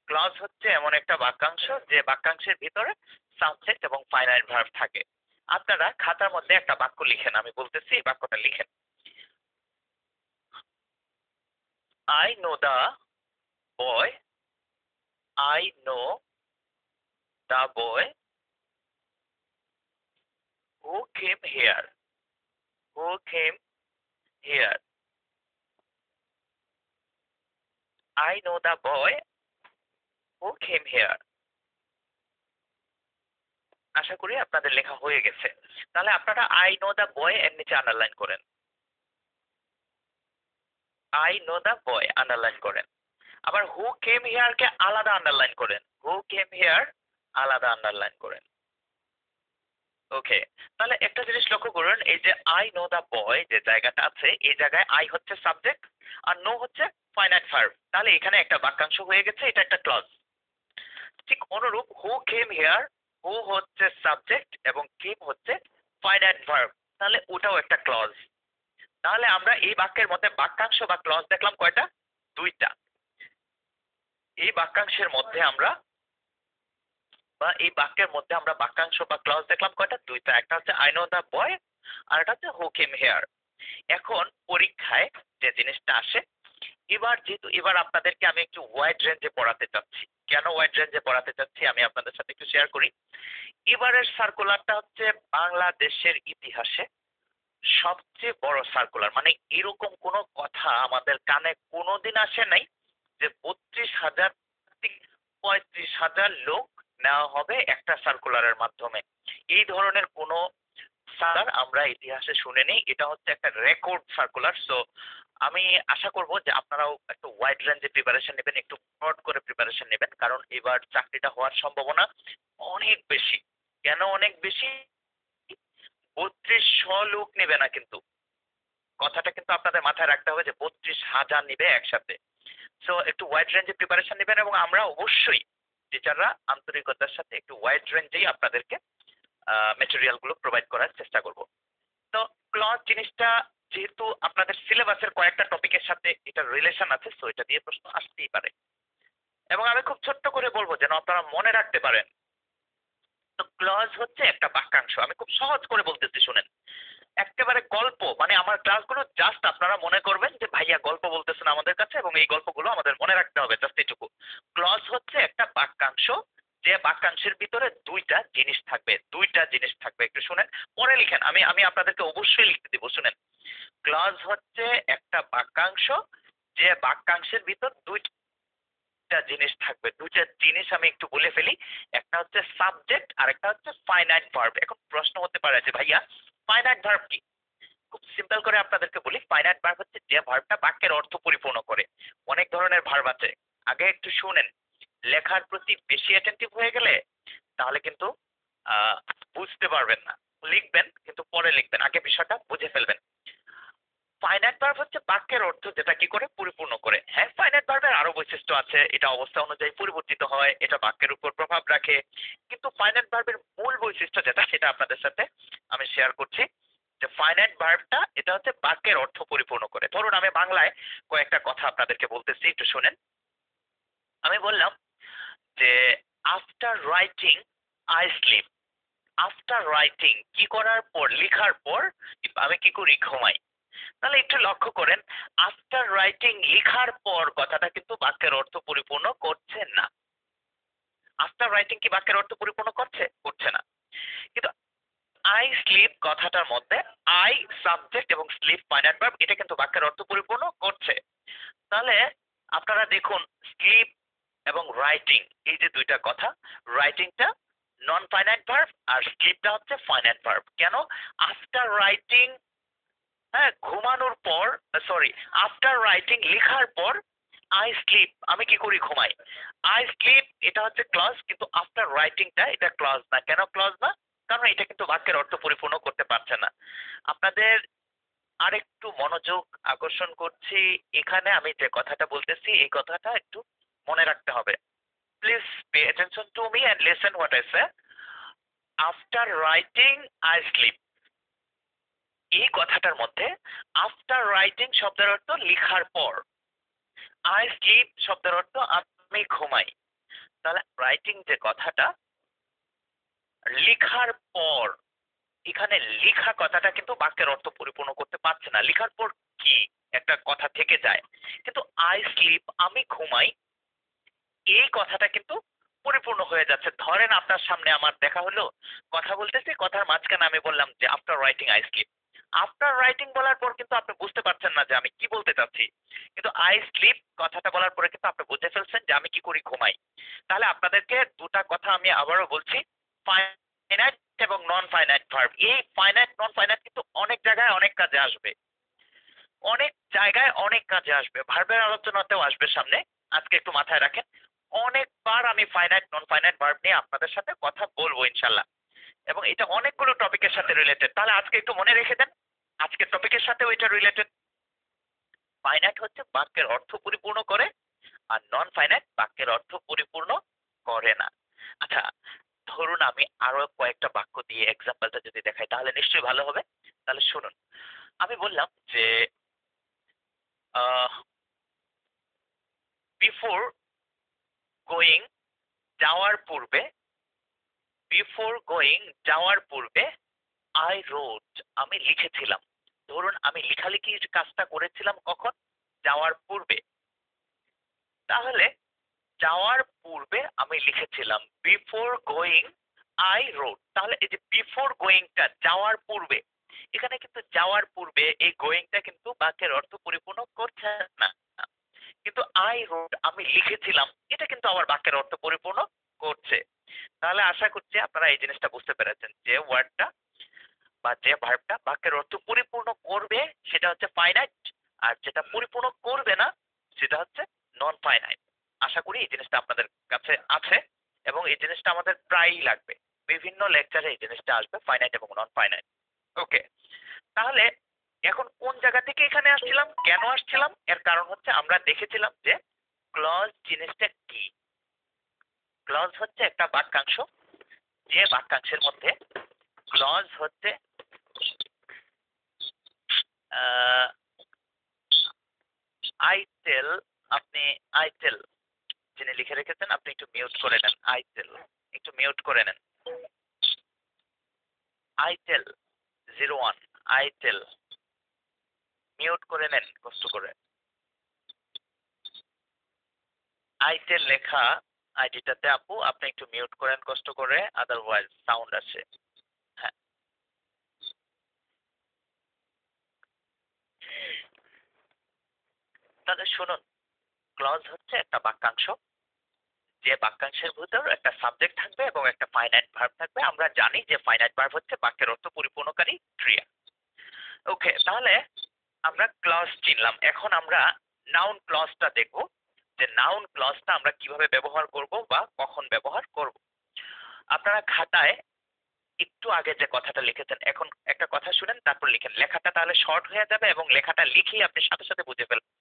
ক্লজ হচ্ছে এমন একটা বাক্যাংশ যে বাক্যাংশের ভিতরে সাবজেক্ট এবং ফাইনাইট ভার্ব থাকে। আপনারা খাতার মধ্যে একটা বাক্য লিখেন, আমি বলতেছি এই বাক্যটা লিখেন। I know the boy, I know the boy who came here, who came here. I know the boy who came here. আশা করি আপনাদের লেখা হয়ে গেছে। তাহলে আপনারা I know the boy এর নিচে আন্ডারলাইন করেন। I know the boy underline করেন। আবার who came here কে আলাদা আন্ডারলাইন করেন। Who came here আলাদা আন্ডারলাইন করেন। ওকে, তাহলে একটা জিনিস লক্ষ্য করুন, এই যে I know the boy যে জায়গাটা আছে, এই জায়গায় I হচ্ছে সাবজেক্ট আর নো হচ্ছে ফাইনাইট ভার্ব। তাহলে এখানে একটা বাক্যাংশ হয়ে গেছে, এটা একটা ক্লজ। ঠিক অনুরূপ হু কেম হেয়ার, হু হচ্ছে সাবজেক্ট এবং কেম হচ্ছে ফাইনাইট ভার্ব, তাহলে ওটাও একটা ক্লজ। তাহলে আমরা এই বাক্যের মধ্যে বাক্যাংশ বা ক্লজ দেখলাম কয়টা? দুইটা। এই বাক্যাংশের মধ্যে আমরা এই বাক্যের মধ্যে আমরা বাক্যাংশ বা ক্লজ দেখলাম কয়টা? দুইটা। একটা হচ্ছে আই নো দা বয় আর একটা হচ্ছে হু কেম হেয়ার। এখন পরীক্ষায় যে জিনিসটা আসে, যেহেতু এবার আপনাদেরকে আমি একটু ওয়াইড রেঞ্জে পড়াতে চাচ্ছি। কেন ওয়াইড রেঞ্জে পড়াতে চাচ্ছি আমি আপনাদের সাথে একটু শেয়ার করি। এবারের সার্কুলারটা হচ্ছে বাংলাদেশের ইতিহাসে সবচেয়ে বড় সার্কুলার। মানে এরকম কোনো কথা আমাদের কানে কোনোদিন আসে নাই যে ৩২,০০০ থেকে ৩৫,০০০ লোক নেওয়া হবে একটা সার্কুলারের মাধ্যমে। এই ধরনের কোনো সার্কুলার আমরা ইতিহাসে শুনিনি। এটা হচ্ছে একটা রেকর্ড সার্কুলার। সো আমি আশা করব যে আপনারাও একটু ওয়াইড রেঞ্জে প্রিপারেশন নেবেন, একটু ব্রড করে প্রিপারেশন নেবেন, কারণ এবার চাকরিটা হওয়ার সম্ভাবনা অনেক বেশি। কেন অনেক বেশি? ৩২০০ লোক নেবে না কিন্তু, কথাটা কিন্তু আপনাদের মাথায় রাখতে হবে যে ৩২,০০০ নিবে একসাথে। সো একটু ওয়াইড রেঞ্জে প্রিপারেশন নেবেন এবং আমরা অবশ্যই টিচাররা আন্তরিকতার সাথে একটু ওয়াইড রেঞ্জেই আপনাদেরকে ম্যাটেরিয়াল গুলো প্রোভাইড করার চেষ্টা করব। তো ক্লজ জিনিসটা যেহেতু আপনাদের সিলেবাসের কয়েকটা টপিকের সাথে এটা রিলেশন আছে, সো এটা দিয়ে প্রশ্ন আসতেই পারে। এবং আমি খুব ছোট্ট করে বলবো যেন আপনারা মনে রাখতে পারেন। তো ক্লজ হচ্ছে একটা বাক্যাংশ। আমি খুব সহজ করে বলতেছি শুনেন। একেবারে গল্প, মানে আমার ক্লাসগুলো জাস্ট আপনারা মনে করবেন যে ভাইয়া গল্প বলতেছেন আমাদের কাছে এবং এই গল্পগুলো আমাদের মনে রাখতে হবে, জাস্ট এইটুকু। ক্লজ হচ্ছে একটা বাক্যাংশ, যে বাক্যাংশের ভিতরে দুইটা জিনিস থাকবে। দুইটা জিনিস থাকবে, একটু শুনেন, পরে লিখেন। আমি আমি আপনাদেরকে অবশ্যই লিখতে দিব, শুনেন। ক্লজ হচ্ছে একটা বাক্যাংশ, যে বাক্যাংশের ভিতর দুইটা জিনিস থাকবে। দুইটা জিনিস আমি একটু বলে ফেলি। একটা হচ্ছে সাবজেক্ট আর একটা হচ্ছে ফাইনাইট ভার্ব। এখন প্রশ্ন হতে পারে যে ভাইয়া ফাইনাইট ভার্ব কি? খুব সিম্পল করে আপনাদেরকে বলি, ফাইনাইট ভার্ব হচ্ছে যে ভার্বটা বাক্যের অর্থ পরিপূর্ণ করে। অনেক ধরনের ভার্ব আছে, আগে একটু শুনেন। লেখার প্রতি বেশি অ্যাটেন্টিভ হয়ে গেলে তাহলে কিন্তু বুঝতে পারবেন না। লিখবেন কিন্তু পরে লিখবেন, আগে বিষয়টা বুঝে ফেলবেন। ফাইনাইট ভার্ব হচ্ছে বাক্যের অর্থ যেটা কি করে? পরিপূর্ণ করে। হ্যাঁ, ফাইনাইট ভার্বের আরো বৈশিষ্ট্য আছে, এটা অবস্থা অনুযায়ী পরিবর্তিত হয়, এটা বাক্যের উপর প্রভাব রাখে। কিন্তু ফাইনাইট ভার্বের মূল বৈশিষ্ট্য যেটা, সেটা আপনাদের সাথে আমি শেয়ার করছি। যে ফাইনাইট ভার্বটা এটা হচ্ছে বাক্যের অর্থ পরিপূর্ণ করে। ধরুন আমি বাংলায় কয়েকটা কথা আপনাদেরকে বলতেছি, একটু শুনেন। আমি বললাম যে after writing I sleep. After writing কি করার পর, লিখার পর আমি কি করি? ঘুমাই। তাহলে একটু লক্ষ্য করেন, আফটার রাইটিং লিখার পর কথাটা কিন্তু বাক্যের অর্থ পরিপূর্ণ করছে না। আফটার রাইটিং কি বাক্যের অর্থ পরিপূর্ণ করছে? করছে না। কিন্তু আই স্লিপ কথাটার মধ্যে আই সাবজেক্ট এবং স্লিপ ফাইনাইট ভার্ব, এটা কিন্তু বাক্যের অর্থ পরিপূর্ণ করছে। তাহলে আপনারা দেখুন, স্লিপ এবং রাইটিং এই যে দুইটা কথা, রাইটিংটা নন ফাইনাইট ভার্ব আর স্লিপটা হচ্ছে ফাইনাইট ভার্ব। কেন? আফটার রাইটিং, হ্যাঁ, ঘুমানোর পর, সরি, আফটার রাইটিং লেখার পর আই স্লিপ, আমি কি করি? ঘুমাই। আই স্লিপ এটা হচ্ছে ক্লজ, কিন্তু আফটার রাইটিংটা এটা ক্লজ না। কেন ক্লজ না? কারণ এটা কিন্তু বাক্যের অর্থ পরিপূর্ণ করতে পারছে না। আপনাদের আরেকটু মনোযোগ আকর্ষণ করছি, এখানে আমি যে কথাটা বলতেছি এই কথাটা একটু মনে রাখতে হবে। Please pay attention to me and listen what I say. After writing I sleep, এই কথাটার মধ্যে আফটার রাইটিং শব্দের অর্থ লিখার পর, আই স্লিপ শব্দের অর্থ আমি ঘুমাই। তাহলে রাইটিং যে কথাটা, লিখার পর, এখানে লিখা কথাটা কিন্তু বাক্যের অর্থ পরিপূর্ণ করতে পারছে না। লিখার পর কি একটা কথা থেকে যায়, কিন্তু আই স্লিপ আমি ঘুমাই, এই কথাটা কিন্তু পরিপূর্ণ হয়ে যাচ্ছে। ধরেন আপনার সামনে আমার দেখা হলো, কথা বলতেছি, কথার মাঝখানে আমি বললাম যে after writing I sleep. After writing বলার পর কিন্তু আপনি বুঝতে পারছেন না যে আমি কি বলতে চাচ্ছি, কিন্তু আই স্লিপ কথাটা বলার পরে কিন্তু আপনি বুঝে ফেলছেন যে আমি কি করি, ঘুমাই। তাহলে আপনাদেরকে দুটা কথা আমি আবারও বলছি, ফাইনাইট এবং নন ফাইনাইট ভার্ব। এই ফাইনাইট নন ফাইনাইট কিন্তু অনেক জায়গায় অনেক কাজে আসবে, অনেক জায়গায় অনেক কাজে আসবে, ভার্বের আলোচনাতেও আসবে সামনে। আজকে একটু মাথায় রাখেন, অনেকবার আমি ফাইনাইট নন ফাইনাইট ভার্ব নিয়ে আপনাদের সাথে কথা বলবো ইনশাল্লাহ, এবং এটা অনেকগুলো টপিকের সাথে রিলেটেড। তাহলে আজকে একটু মনে রেখে দেন, আজকের টপিকের সাথে ওইটা রিলেটেড। ফাইনাইট হচ্ছে বাক্যের অর্থ পরিপূর্ণ করে, আর নন ফাইনাইট বাক্যের অর্থ পরিপূর্ণ করে না। আচ্ছা, ধরুন আমি আরো কয়েকটা বাক্য দিয়ে এক্সাম্পলটা যদি দেখাই তাহলে নিশ্চয়ই ভালো হবে। তাহলে শুনুন, আমি বললাম যে বিফোর গোয়িং, যাওয়ার পূর্বে, বিফোর গোয়িং যাওয়ার পূর্বে, আই রোট আমি লিখেছিলাম। ধরুন আমি লেখালেখির কাজটা করেছিলাম কখন, যাওয়ার পূর্বে। তাহলে যাওয়ার পূর্বে আমি লিখেছিলাম, বিফোর গোয়িং আই রোট। তাহলে এই যে বিফোর গোয়িংটা যাওয়ার পূর্বে, এখানে কিন্তু যাওয়ার পূর্বে এই গোয়িংটা কিন্তু বাক্যের অর্থ পরিপূর্ণ করছে না, কিন্তু আই রোট আমি লিখেছিলাম, এটা কিন্তু আমার বাক্যের অর্থ পরিপূর্ণ করছে। তাহলে আশা করছি আপনারা এই জিনিসটা বুঝতে পেরেছেন যে ওয়ার্ডটা বা যে ভার্বটা বাক্যের অর্থ পরিপূর্ণ করবে সেটা হচ্ছে ফাইনাইট, আর যেটা পরিপূর্ণ করবে না সেটা হচ্ছে নন ফাইনাইট। আশা করি এই জিনিসটা আপনাদের কাছে আছে, এবং এই জিনিসটা আমাদের প্রায়ই লাগবে, বিভিন্ন লেকচারে এই জিনিসটা আসবে, ফাইনাইট এবং নন ফাইনাইট। ওকে, তাহলে এখন কোন জায়গা থেকে এখানে আসছিলাম, কেন আসছিলাম, এর কারণ হচ্ছে আমরা দেখেছিলাম যে ক্লজ জিনিসটা কি। ক্লজ হচ্ছে একটা বাক্যাংশ, যে বাক্যাংশের মধ্যে ক্লজ হচ্ছে আইটেল। আপনি আইটেল যিনি লিখে রেখেছেন আপনি একটু মিউট করে নেন, আইটেল একটু মিউট করে নেন। আইটেল 01, আইটেল মিউট করে নেন কষ্ট করে। আইটেল লেখা আইডিটাতে আপু আপনি একটু মিউট করেন কষ্ট করে, আদারওয়াইজ সাউন্ড আসে। হ্যাঁ, তাহলে শুনুন, ক্লজ হচ্ছে একটা বাক্যাংশ, যে বাক্যাংশের ভিতর একটা সাবজেক্ট থাকবে এবং একটা ফাইনাইট ভার্ব থাকবে। আমরা জানি যে ফাইনাইট ভার্ব হচ্ছে বাক্যের অর্থ পরিপূর্ণকারী ক্রিয়া। ওকে, তাহলে আমরা ক্লজ চিনলাম। এখন আমরা নাউন ক্লজটা দেখব, যে নাউন ক্লজটা আমরা কিভাবে ব্যবহার করব বা কখন ব্যবহার করব। আপনারা খাতায় একটু আগে যে কথাটা লিখেছেন, এখন একটা কথা শুনেন তারপর লিখেন, লেখাটা তাহলে শর্ট হয়ে যাবে এবং লেখাটা লিখেই আপনি সাথে সাথে বুঝে ফেলবেন।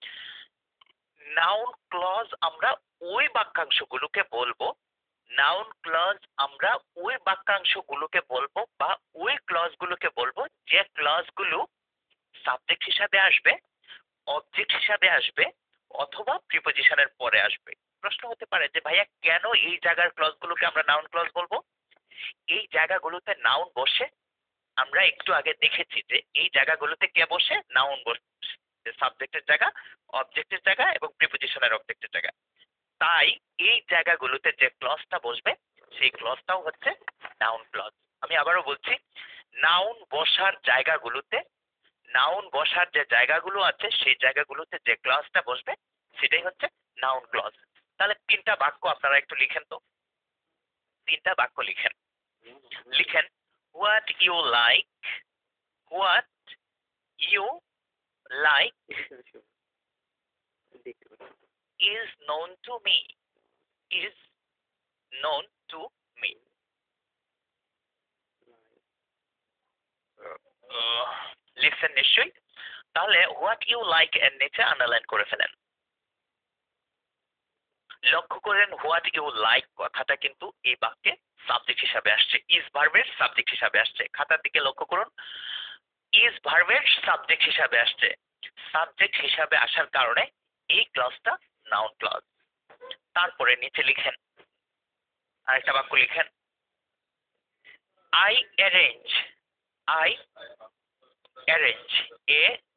নাউন ক্লজ আমরা ওই বাক্যাংশগুলোকে বলবো, নাউন ক্লজ আমরা ওই বাক্যাংশগুলোকে বলবো বা ওই ক্লজগুলোকে বলবো যে ক্লজগুলো সাবজেক্ট হিসাবে আসবে, অবজেক্ট হিসাবে আসবে, অথবা প্রিপোজিশনের পরে আসবে। প্রশ্ন হতে পারে যে ভাইয়া কেন এই জায়গার ক্লজগুলোকে আমরা নাউন ক্লজ বলবো? এই জায়গাগুলোতে নাউন বসে, আমরা একটু আগে দেখেছি যে এই জায়গাগুলোতে কে বসে, নাউন বসে, সাবজেক্টের জায়গা, অবজেক্টের জায়গা এবং প্রিপোজিশনের অবজেক্টের জায়গা। তাই এই জায়গাগুলোতে যে ক্লজটা বসবে সেই ক্লজটাও হচ্ছে নাউন ক্লজ। আমি আবারও বলছি, নাউন বসার জায়গাগুলোতে, নাউন বসার যে জায়গাগুলো আছে সেই জায়গাগুলোতে যে ক্লজটা বসবে সেটাই হচ্ছে নাউন ক্লজ। তাহলে তিনটা বাক্য আপনারা একটু লিখেন তো, তিনটা বাক্য লিখেন। লিখেন, what you like, what you like is known to me, is known to me. লিখছেন নিশ্চয়ই। তাহলে হোয়াট ইউ লাইক এর নিচে আন্ডারলাইন করে ফেলেন। লক্ষ্য করেন হোয়াট ইউ লাইক কথাটা কিন্তু এই বাক্যে সাবজেক্ট হিসাবে আসছে, ইজ ভার্বের সাবজেক্ট হিসাবে আসছে। খাতার দিকে লক্ষ্য করুন, ইজ ভার্বের সাবজেক্ট হিসাবে আসছে। সাবজেক্ট হিসাবে আসার কারণে এই ক্লজটা নাউন ক্লজ। তারপরে নিচে লিখেন, আরেকটা বাক্য লিখেন, I arrange, I arrange,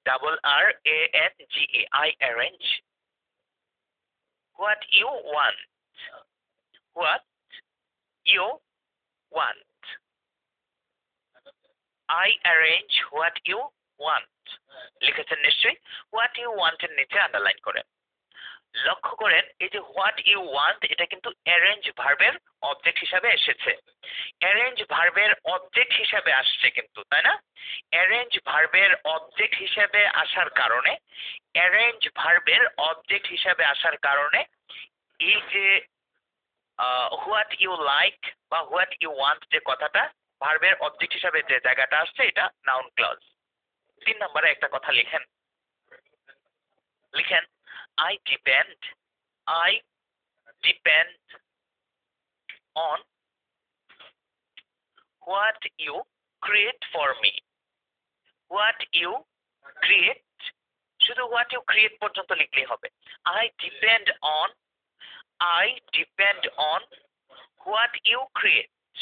ARRANGE, I arrange what you want, what you want, I arrange what you want। লিখেছেন নিশ্চয়ই। হোয়াট ইউ ওয়ান্ট এর নিচে আন্ডারলাইন করেন। লক্ষ্য করেন এই যে হোয়াট ইউ ওয়ান্ট এটা কিন্তু অ্যারেঞ্জ ভার্বের অবজেক্ট হিসাবে এসেছে। অ্যারেঞ্জ ভার্বের অবজেক্ট হিসাবে আসছে কিন্তু, তাই না? অ্যারেঞ্জ ভার্বের অবজেক্ট হিসাবে আসার কারণে, অ্যারেঞ্জ ভার্বের অবজেক্ট হিসাবে আসার কারণে এই যে হোয়াট ইউ লাইক বা হোয়াট ইউ ওয়ান্ট যে কথাটা ভার্বের অবজেক্ট হিসাবে যে জায়গাটা আসছে এটা নাউন ক্লজ। 3 নম্বরে একটা কথা লিখেন, লিখেন I depend on what you create for me, what you create, শুধু what you create পর্যন্ত লিখলেই হবে। I depend on what you create,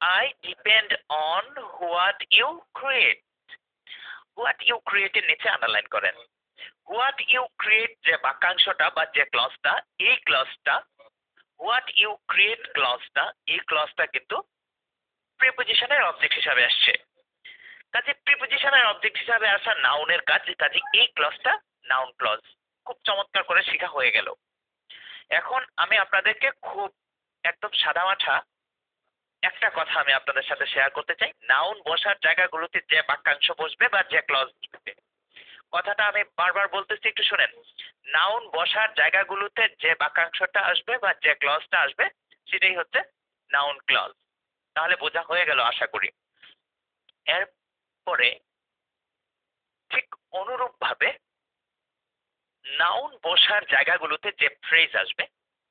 I depend on what you create। what you create এর নিচে আন্ডারলাইন করেন। হোয়াট ইউ ক্রিয়েট যে বাক্যাংশটা বা যে ক্লজটা, এই ক্লজটা হোয়াট ইউ ক্রিয়েট ক্লজটা, এই ক্লজটা কিন্তু প্রিপোজিশনের অবজেক্ট হিসাবে আসছে। কাজে প্রিপোজিশনের অবজেক্ট হিসাবে আসা নাউনের কাজ, কাজে এই ক্লজটা নাউন ক্লজ। খুব চমৎকার করে শেখা হয়ে গেল। এখন আমি আপনাদেরকে খুব একদম সাদামাঠা একটা কথা আমি আপনাদের সাথে শেয়ার করতে চাই। নাউন বসার জায়গাগুলোতে যে বাক্যাংশ বসবে বা যে ক্লজ বসবে, কথাটা আমি বারবার বলতেছি, একটু শুনেন। নাউন বসার জায়গাগুলোতে যে বাক্যাংশটা আসবে বা যে ক্লজটা আসবে সেটাই হচ্ছে নাউন ক্লজ। তাহলে বোঝা হয়ে গেল আশা করি। এরপরে ঠিক অনুরূপভাবে নাউন বসার জায়গাগুলোতে যে ফ্রেজ আসবে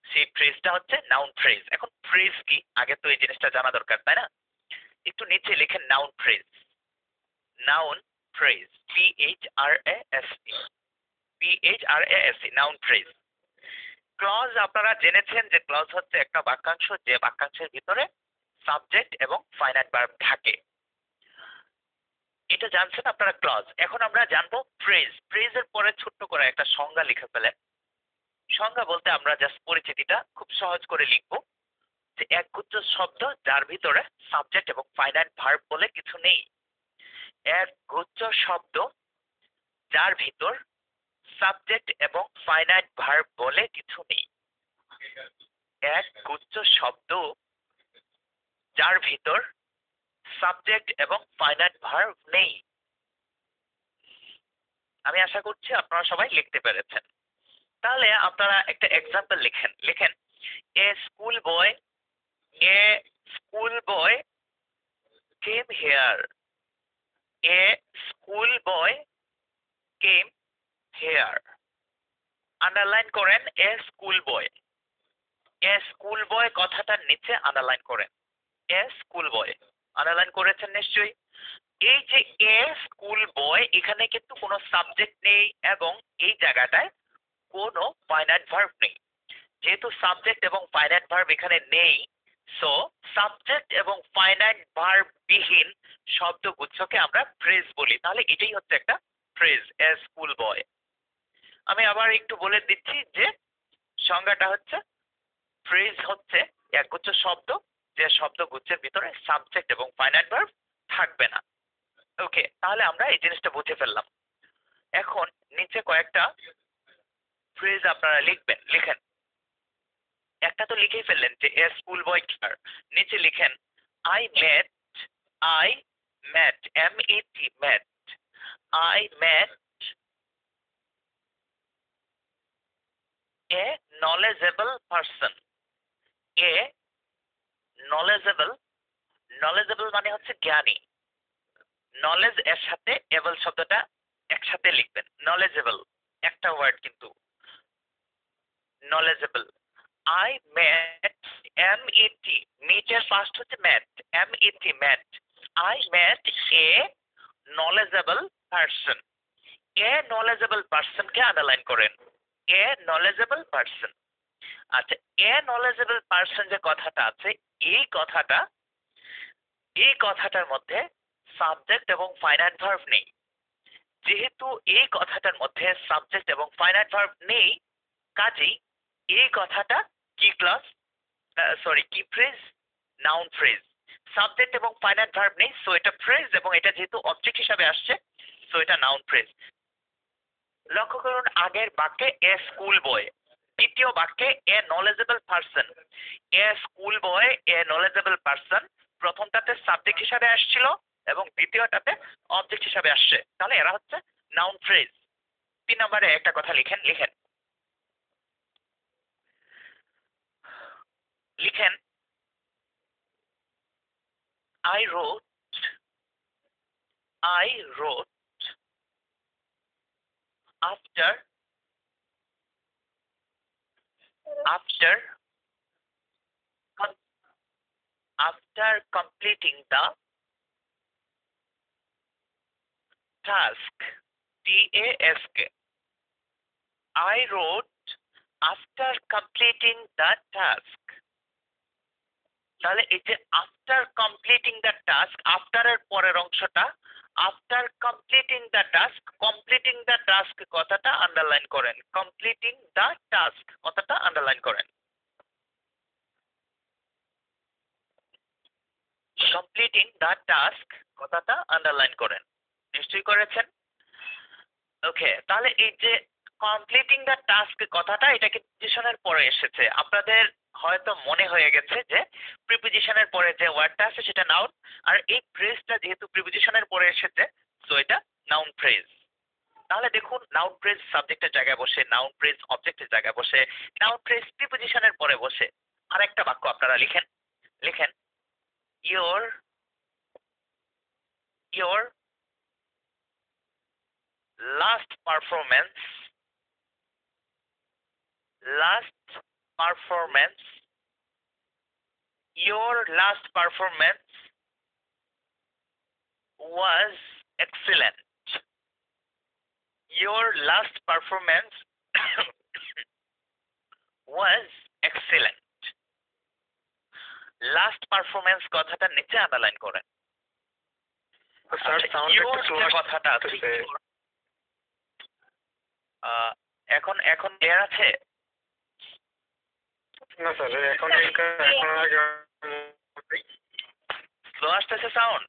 সেই ফ্রেজটা হচ্ছে নাউন ফ্রেজ। এখন ফ্রেজ কি আগে তো এই জিনিসটা জানা দরকার, তাই না? একটু নিচে লিখেন noun phrase, noun phrase, PHRASE, noun phrase. Clause আপনারা জেনেছেন যে ক্লজ হচ্ছে একটা বাক্যাংশ যে বাক্যাংশের ভিতরে সাবজেক্ট এবং ফাইনাইট ভার্ব থাকে। এটা জানছেন আপনারা ক্লজ। এখন আমরা জানবো ফ্রেজ। ফ্রেজের পরে ছোট্ট করে একটা সংজ্ঞা লিখে ফেলেন। সংজ্ঞা বলতে আমরা জাস্ট পরিচিতিটা খুব সহজ করে লিখবো যে একগুচ্ছ শব্দ যার ভিতরে সাবজেক্ট এবং ফাইনাইট ভার্ব বলে কিছু নেই। একগুচ্ছ শব্দ যার ভিতর সাবজেক্ট এবং ফাইনাইট ভার্ব বলে কিছু নেই। একগুচ্ছ শব্দ যার ভিতর সাবজেক্ট এবং ফাইনাইট ভার্ব নেই। আমি আশা করছি আপনারা সবাই লিখতে পেরেছেন। তাহলে আপনারা একটা এক্সাম্পল লিখেন, লিখেন a school boy came here, a school boy came here. Underline করেন a school boy, A school বয় কথাটার নিচে আন্ডারলাইন করেন এ স্কুল বয়। আন্ডারলাইন করেছেন নিশ্চয়ই। এই যে এ স্কুল বয়, এখানে কিন্তু কোনো সাবজেক্ট নেই এবং এই জায়গাটায় কোনো ফাইনাইট ভার্ব নেই। যেহেতু সাবজেক্ট এবং ফাইনাইট ভার্ব এখানে নেই, সো সাবজেক্ট এবং ফাইনাইট ভার্ব বিহীন শব্দগুচ্ছকে আমরা ফ্রেজ বলি। তাহলে এটাই হচ্ছে একটা ফ্রেজ, এ স্কুল বয়। আমি আবার একটু বলে দিচ্ছি যে সংজ্ঞাটা হচ্ছে ফ্রেজ হচ্ছে একগুচ্ছ শব্দ যে শব্দগুচ্ছের ভিতরে সাবজেক্ট এবং ফাইনাইট ভার্ব থাকবে না। ওকে, তাহলে আমরা এই জিনিসটা বুঝে ফেললাম। এখন নিচে কয়েকটা ফ্রেজ আপনারা লিখবেন, লিখেন। একটা তো লিখেই ফেললেন যে এ স্কুল বয় টিচার। নিচে লিখেন I met, MET, met, I met a knowledgeable person, a knowledgeable মানে হচ্ছে জ্ঞানী, নলেজ এর সাথে এবল শব্দটা একসাথে লিখবেন। নলেজেবল একটা ওয়ার্ড কিন্তু, নলেজেবল। আই মেট, MET, মিটের ফার্স্ট হচ্ছে mat, MET mat. I met a knowledgeable person. A knowledgeable পারসনকে আন্ডারলাইন করেন। A knowledgeable person. আচ্ছা, এ নলেজেবল পারসন যে কথাটা আছে, এই কথাটার মধ্যে সাবজেক্ট এবং ফাইনাইট ভার্ব নেই। যেহেতু এই কথাটার মধ্যে সাবজেক্ট এবং ফাইনাইট ভার্ব নেই, কাজেই এই কথাটা কি ক্লজ, কি ফ্রেজ, নাউন ফ্রেজ। সাবজেক্ট এবং ফাইনাইট ভার্ব নেই, সো এটা ফ্রেজ, এবং এটা যেহেতু অবজেক্ট হিসাবে আসছে, সো এটা নাউন ফ্রেজ। লক্ষ্য করুন, আগের বাক্যে এ স্কুল বয়, দ্বিতীয় বাক্যে এ নলেজেবল পারসন। এ স্কুল বয়, এ নলেজেবল পারসন, প্রথমটাতে সাবজেক্ট হিসাবে আসছিল এবং দ্বিতীয়টাতে অবজেক্ট হিসাবে আসছে, তাহলে এরা হচ্ছে নাউন ফ্রেজ। 3 নম্বরে একটা কথা লিখেন, লিখেন I wrote after completing the task, TASK. I wrote after completing the task. তাহলে এই যে after completing the task, after এর পরের অংশটা, after completing the task, completing the task কথাটা আন্ডারলাইন করেন। কমপ্লিটিং দ্য টাস্ক কথাটা আন্ডারলাইন করেন। কমপ্লিটিং দ্য টাস্ক কথাটা আন্ডারলাইন করেন, নিশ্চয়ই করেছেন। ওকে, তাহলে এই যে কমপ্লিটিং দ্য টাস্ক কথাটা, এটা কি প্রিপোজিশনের পরে এসেছে। আপনাদের হয়তো মনে হয়ে গেছে যে প্রিপোজিশনের পরে যে ওয়ার্ডটা আছে সেটা নাউন, আর এই ফ্রেজটা যেহেতু প্রিপোজিশনের পরে এসেছে, সো এটা নাউন ফ্রেজ। তাহলে দেখুন, নাউন ফ্রেজ সাবজেক্টের জায়গায় বসে, নাউন ফ্রেজ অবজেক্টের জায়গায় বসে, নাউন ফ্রেজ প্রিপোজিশনের পরে বসে। আর একটা বাক্য আপনারা লিখেন, লিখেন your your last performance, last performance, your last performance was excellent. Your last performance was excellent. Last performance কথাটা নিচে আন্ডারলাইন করেন। স্যার সাউন্ড একটু স্লো কথাটা আছে, এখন এখন ক্লিয়ার আছে? না স্যার, এখন স্লো আসতেছে সাউন্ড।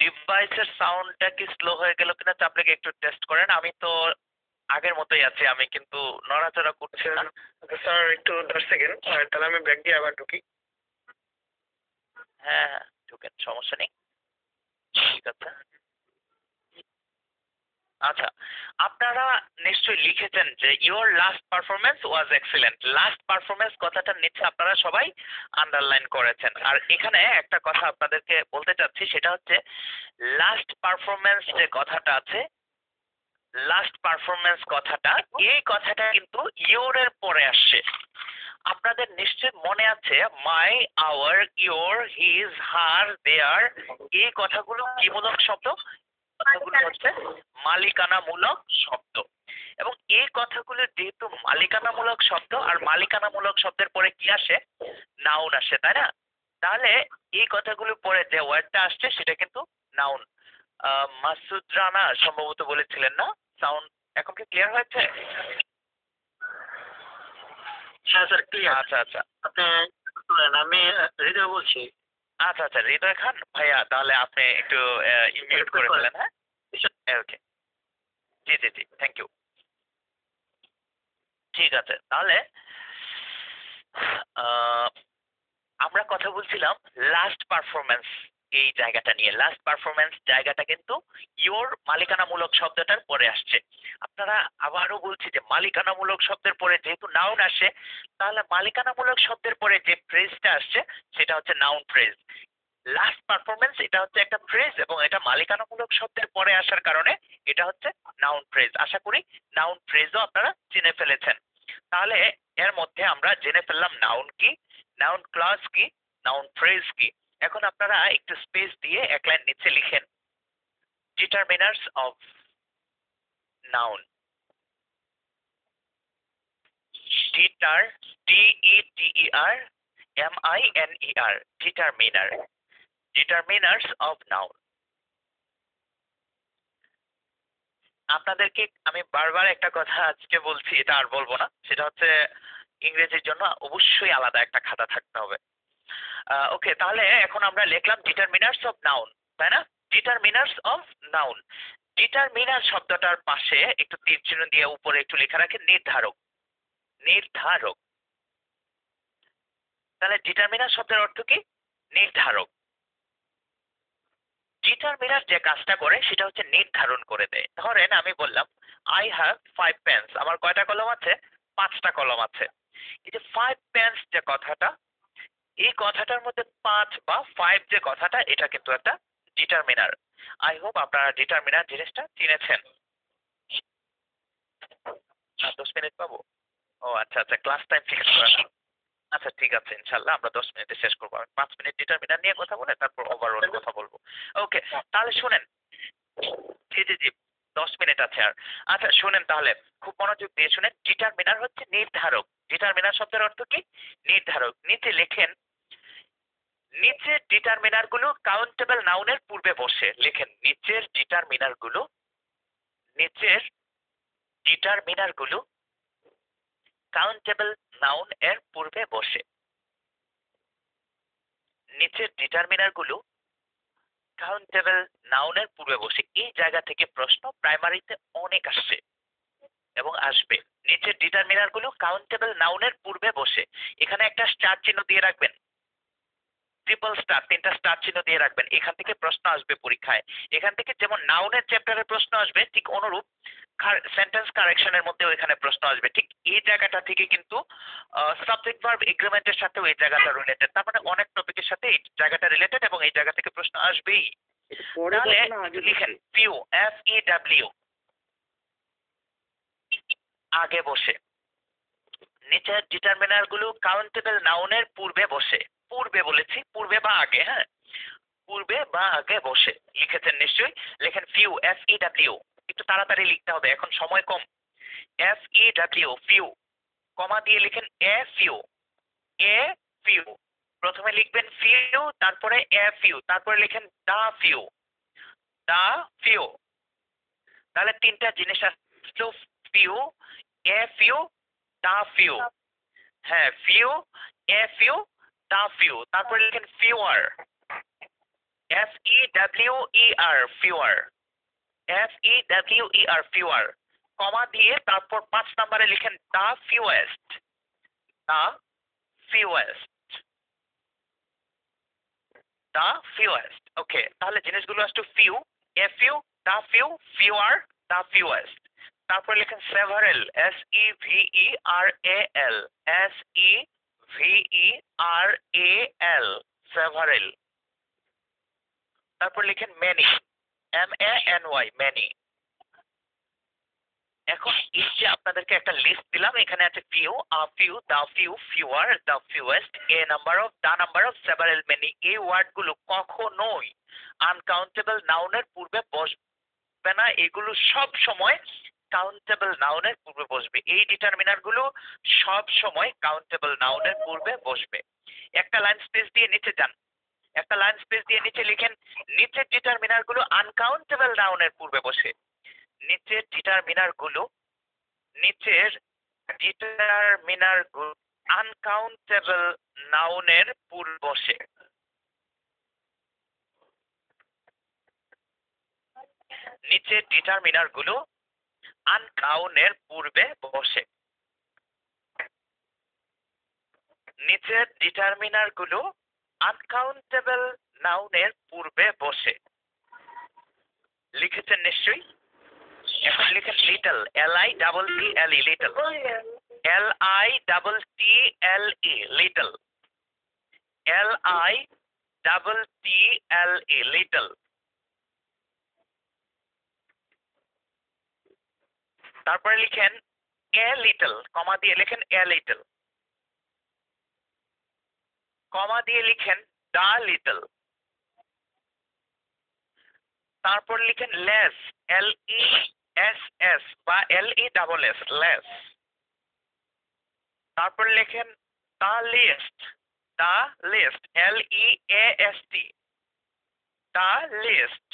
ডিভাইসের সাউন্ডটা কি স্লো হয়ে গেল কিনা আপনি একটু টেস্ট করেন। আমি তো আগের মতোই আছি, আমি কিন্তু নড়াচড়া করছি না। স্যার একটু 10 সেকেন্ড, তাহলে আমি ব্যাক দিয়ে আবার ঢুকি। হ্যাঁ হ্যাঁ, ঢুকেন, সমস্যা নেই, ঠিক আছে। আচ্ছা, আপনারা নিশ্চয়ই লিখেছেন যে your last performance was excellent. Last performance কথাটার নিচে আপনারা সবাই আন্ডারলাইন করেছেন। আর এখানে একটা কথা আপনাদেরকে বলতে চাচ্ছি, সেটা হচ্ছে লাস্ট পারফরমেন্স যে কথাটা আছে, লাস্ট পারফরমেন্স কথাটা, এই কথাটা কিন্তু ইওর এর পরে আসছে। আপনাদের নিশ্চয় মনে আছে মাই, আওয়ার, ইওর, হিজ, হার, দেয়ার, এই কথাগুলো কি মূলক শব্দ? কথাগুলো হচ্ছে মালিকানামূলক শব্দ। এবং এই কথাগুলো যেহেতু মালিকানামূলক শব্দ, আর মালিকানামূলক শব্দের পরে কি আসে? নাউন আসে, তাই না? তাহলে এই কথাগুলোর পরে যে ওয়ার্ডটা আসছে সেটা কিন্তু নাউন। মাসুদ রানা সম্ভবত বলেছিলেন না? সাউন্ড এখন কি ক্লিয়ার হয়েছে? হ্যাঁ স্যার ক্লিয়ার। আচ্ছা আচ্ছা, আপনি আমি হৃদয় বলছি। আচ্ছা আচ্ছা, হৃদয় খান ভাইয়া, তাহলে আপনি একটু মিউট করে ফেলেন। হ্যাঁ, ওকে, জি জি জি, থ্যাংক ইউ। ঠিক আছে, তাহলে আমরা কথা বলছিলাম লাস্ট পারফরমেন্স এই জায়গাটা নিয়ে। লাস্ট পারফরমেন্স জায়গাটা কিন্তু ইওর মালিকানামূলক শব্দটার পরে আসছে। আপনারা আবারও বলছি যে মালিকানামূলক শব্দের পরে যেহেতু নাউন আসে, তাহলে মালিকানামূলক শব্দের পরে যে ফ্রেজটা আসছে সেটা হচ্ছে নাউন ফ্রেজ। লাস্ট পারফরমেন্স এটা হচ্ছে একটা ফ্রেজ এবং এটা মালিকানামূলক শব্দের পরে আসার কারণে এটা হচ্ছে নাউন ফ্রেজ। আশা করি নাউন ফ্রেজও আপনারা চিনে ফেলেছেন। তাহলে এর মধ্যে আমরা জেনে ফেললাম নাউন কি, নাউন ক্লজ কি, নাউন ফ্রেজ কি। এখন আপনারা একটু স্পেস দিয়ে এক লাইন নিচে লিখেন determiners of noun. Deter, DETER MINER, determiner, determiners of noun. আপনাদেরকে আমি বারবার একটা কথা আজকে বলছি, এটা আর বলবো না, সেটা হচ্ছে ইংরেজির জন্য অবশ্যই আলাদা একটা খাতা থাকতে হবে। ওকে, তাহলে এখন আমরা লিখলাম ডিটারমিনার্স অফ নাউন, তাই না? Determiners of noun. ডিটারমিনার শব্দটার পাশে একটু তীর চিহ্ন দিয়ে উপরে একটু লেখা রাখেন নির্ধারক। নির্ধারক। তাহলে ডিটারমিনার শব্দের অর্থ কি? নির্ধারক। ডিটারমিনার যে কাজটা করে সেটা হচ্ছে নির্ধারণ করে দেয়। ধরেন আমি বললাম আই হ্যাভ 5 পেন্স। আমার কয়টা কলম আছে? 5টা কলম আছে। এই যে 5 পেন্স যে কথাটা, এই কথাটার মধ্যে 5 বা 5 যে কথাটা, এটা কিন্তু একটা ডিটারমিনার। আই হোপ আপনারা ডিটারমিনার জিনিসটা চিনেছেন। 10 মিনিট পাবো? ও আচ্ছা আচ্ছা, ক্লাস টাইম ফিক্স করা। আচ্ছা ঠিক আছে, ইনশাল্লাহ আমরা 10 মিনিটে শেষ করবো। আমি 5 মিনিট ডিটারমিনার নিয়ে কথা বলে তারপর ওভারঅল কথা বলবো। ওকে, তাহলে শুনেন। জি জি জি, 10 মিনিট আছে আর। আচ্ছা শুনেন তাহলে, খুব মনোযোগ দিয়ে শুনেন। ডিটারমিনার হচ্ছে নির্ধারক। ডিটারমিনার শব্দের অর্থ কি? নির্ধারক। নিচে লেখেন, নিচের ডিটারমিনার গুলো কাউন্টেবল নাউনের পূর্বে বসে। লেখেন নিচের ডিটারমিনার গুলো, নিচের ডিটারমিনার গুলো কাউন্টেবল নাউন এর পূর্বে বসে। নিচের ডিটারমিনার গুলো কাউন্টেবল নাউনের পূর্বে বসে। এই জায়গা থেকে প্রশ্ন প্রাইমারিতে অনেক আসছে এবং আসবে। নিচের ডিটারমিনার গুলো কাউন্টেবল নাউনের পূর্বে বসে। এখানে একটা স্টার চিহ্ন দিয়ে রাখবেন, ট্রিপল স্টার, 3টা স্টার চিহ্ন দিয়ে রাখবেন। এখান থেকে প্রশ্ন আসবে পরীক্ষায়। এখান থেকে যেমন নাউনের চ্যাপ্টারে প্রশ্ন আসবে, ঠিক অনুরূপ সেন্টেন্স কারেকশনের মধ্যেও এখানে প্রশ্ন আসবে। ঠিক এই জায়গাটা থেকে কিন্তু সাবজেক্ট ভার্ব এগ্রিমেন্টের সাথেও এই জায়গাটা রিলেটেড। তার মানে অনেক টপিকের সাথে এই জায়গাটা রিলেটেড এবং এই জায়গা থেকে প্রশ্ন আসবেই। তাহলে লিখেন ফিউ, FEW, আগে বসে। নিচের ডিটারমিনার গুলো কাউন্টেবল নাউনের পূর্বে বসে। পূর্বে বলেছি, পূর্বে বা আগে। হ্যাঁ, পূর্বে বা আগে বসে। লিখেছেন নিশ্চয়ই। লেখেন ফিউ, FEW। একটু তাড়াতাড়ি লিখতে হবে, এখন সময় কম। FEW, few. কমা দিয়ে লিখেন এ ফিউ, এ ফিউ। প্রথমে লিখবেন ফিউ, তারপরে এ ফিউ, তারপরে লিখেন দা ফিউ, দা ফিউ। তাহলে 3টা জিনিস আসলো, few, a few, the few. হ্যাঁ, few, a few, the few. তারপরে লিখেন fewer, FEWER, fewer, FEWER, fewer. Comma দিয়ে তারপর 5 নম্বরে লিখেন দা ফিউয়েস্ট, দা ফিউয়েস্ট, দা ফিউয়েস্ট। ওকে, তাহলে জিনিসগুলো আসতো few, a few, the few, fewer, the fewest. তারপর লিখেন সেভারেল, SEVERAL, SEVERAL, সেভারেল। তারপর লিখেন মেনি, MANY, মেনি। এখন এই যে আপনাদেরকে একটা লিস্ট দিলাম, এখানে আছে few, a few, the few, fewer, the fewest, a number of, the number of, several, many. এই ওয়ার্ডগুলো কখনোই আনকাউন্টেবল নাউনের পূর্বে বসবে না। এগুলো সব সময় কাউন্টেবল নাউনের পূর্বে বসবে। এই ডিটারমিনার গুলো সব সময় কাউন্টেবল নাউনের পূর্বে বসবে। একটা লাইন স্পেস দিয়ে নিচে যান, একটা লাইন স্পেস দিয়ে নিচে লিখেন নিচের ডিটারমিনার গুলো আনকাউন্টেবল নাউনের পূর্বে বসে। নিচের ডিটারমিনার গুলো, নিচের ডিটারমিনার গুলো আনকাউন্টেবল নাউনের পূর্বে বসে। নিচের ডিটারমিনার গুলো আনকাউনের পূর্বে বসে। নিচের ডিটারমিনার গুলো আনকাউন্টেবল নাউনের পূর্বে বসে। লিখেছেন নিশ্চয়ই। এখন লিখেন little, LITTLE, little, LITTLE, little, double T L a little. তারপরে লিখেন এ লিটল, কমা দিয়ে লিখেন এ লিটল, কমা দিয়ে লিখেন দা লিটল। তারপর লিখেন less, L E S S বা L E double S, less. তারপর লিখেন the least, the least, L E A S T, the least.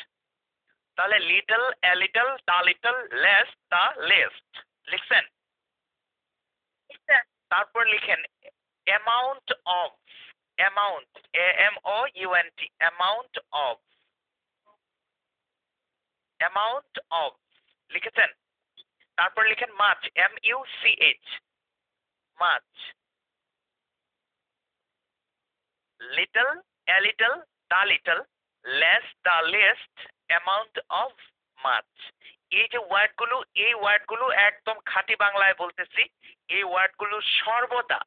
তাহলে little, a little, the little, less, the least লিখছেন। Sir তারপর লিখেন amount of, amount, A M O U N T, amount of, amount of লিখেছেন। তারপর লিখেন much, M U C H, much. Little, a little, the little, less, the list, amount of mass. এই যে ওয়ার্ডগুলো, এই ওয়ার্ডগুলো একদম খাঁটি বাংলায় বলতেছি, এই ওয়ার্ডগুলো সর্বদা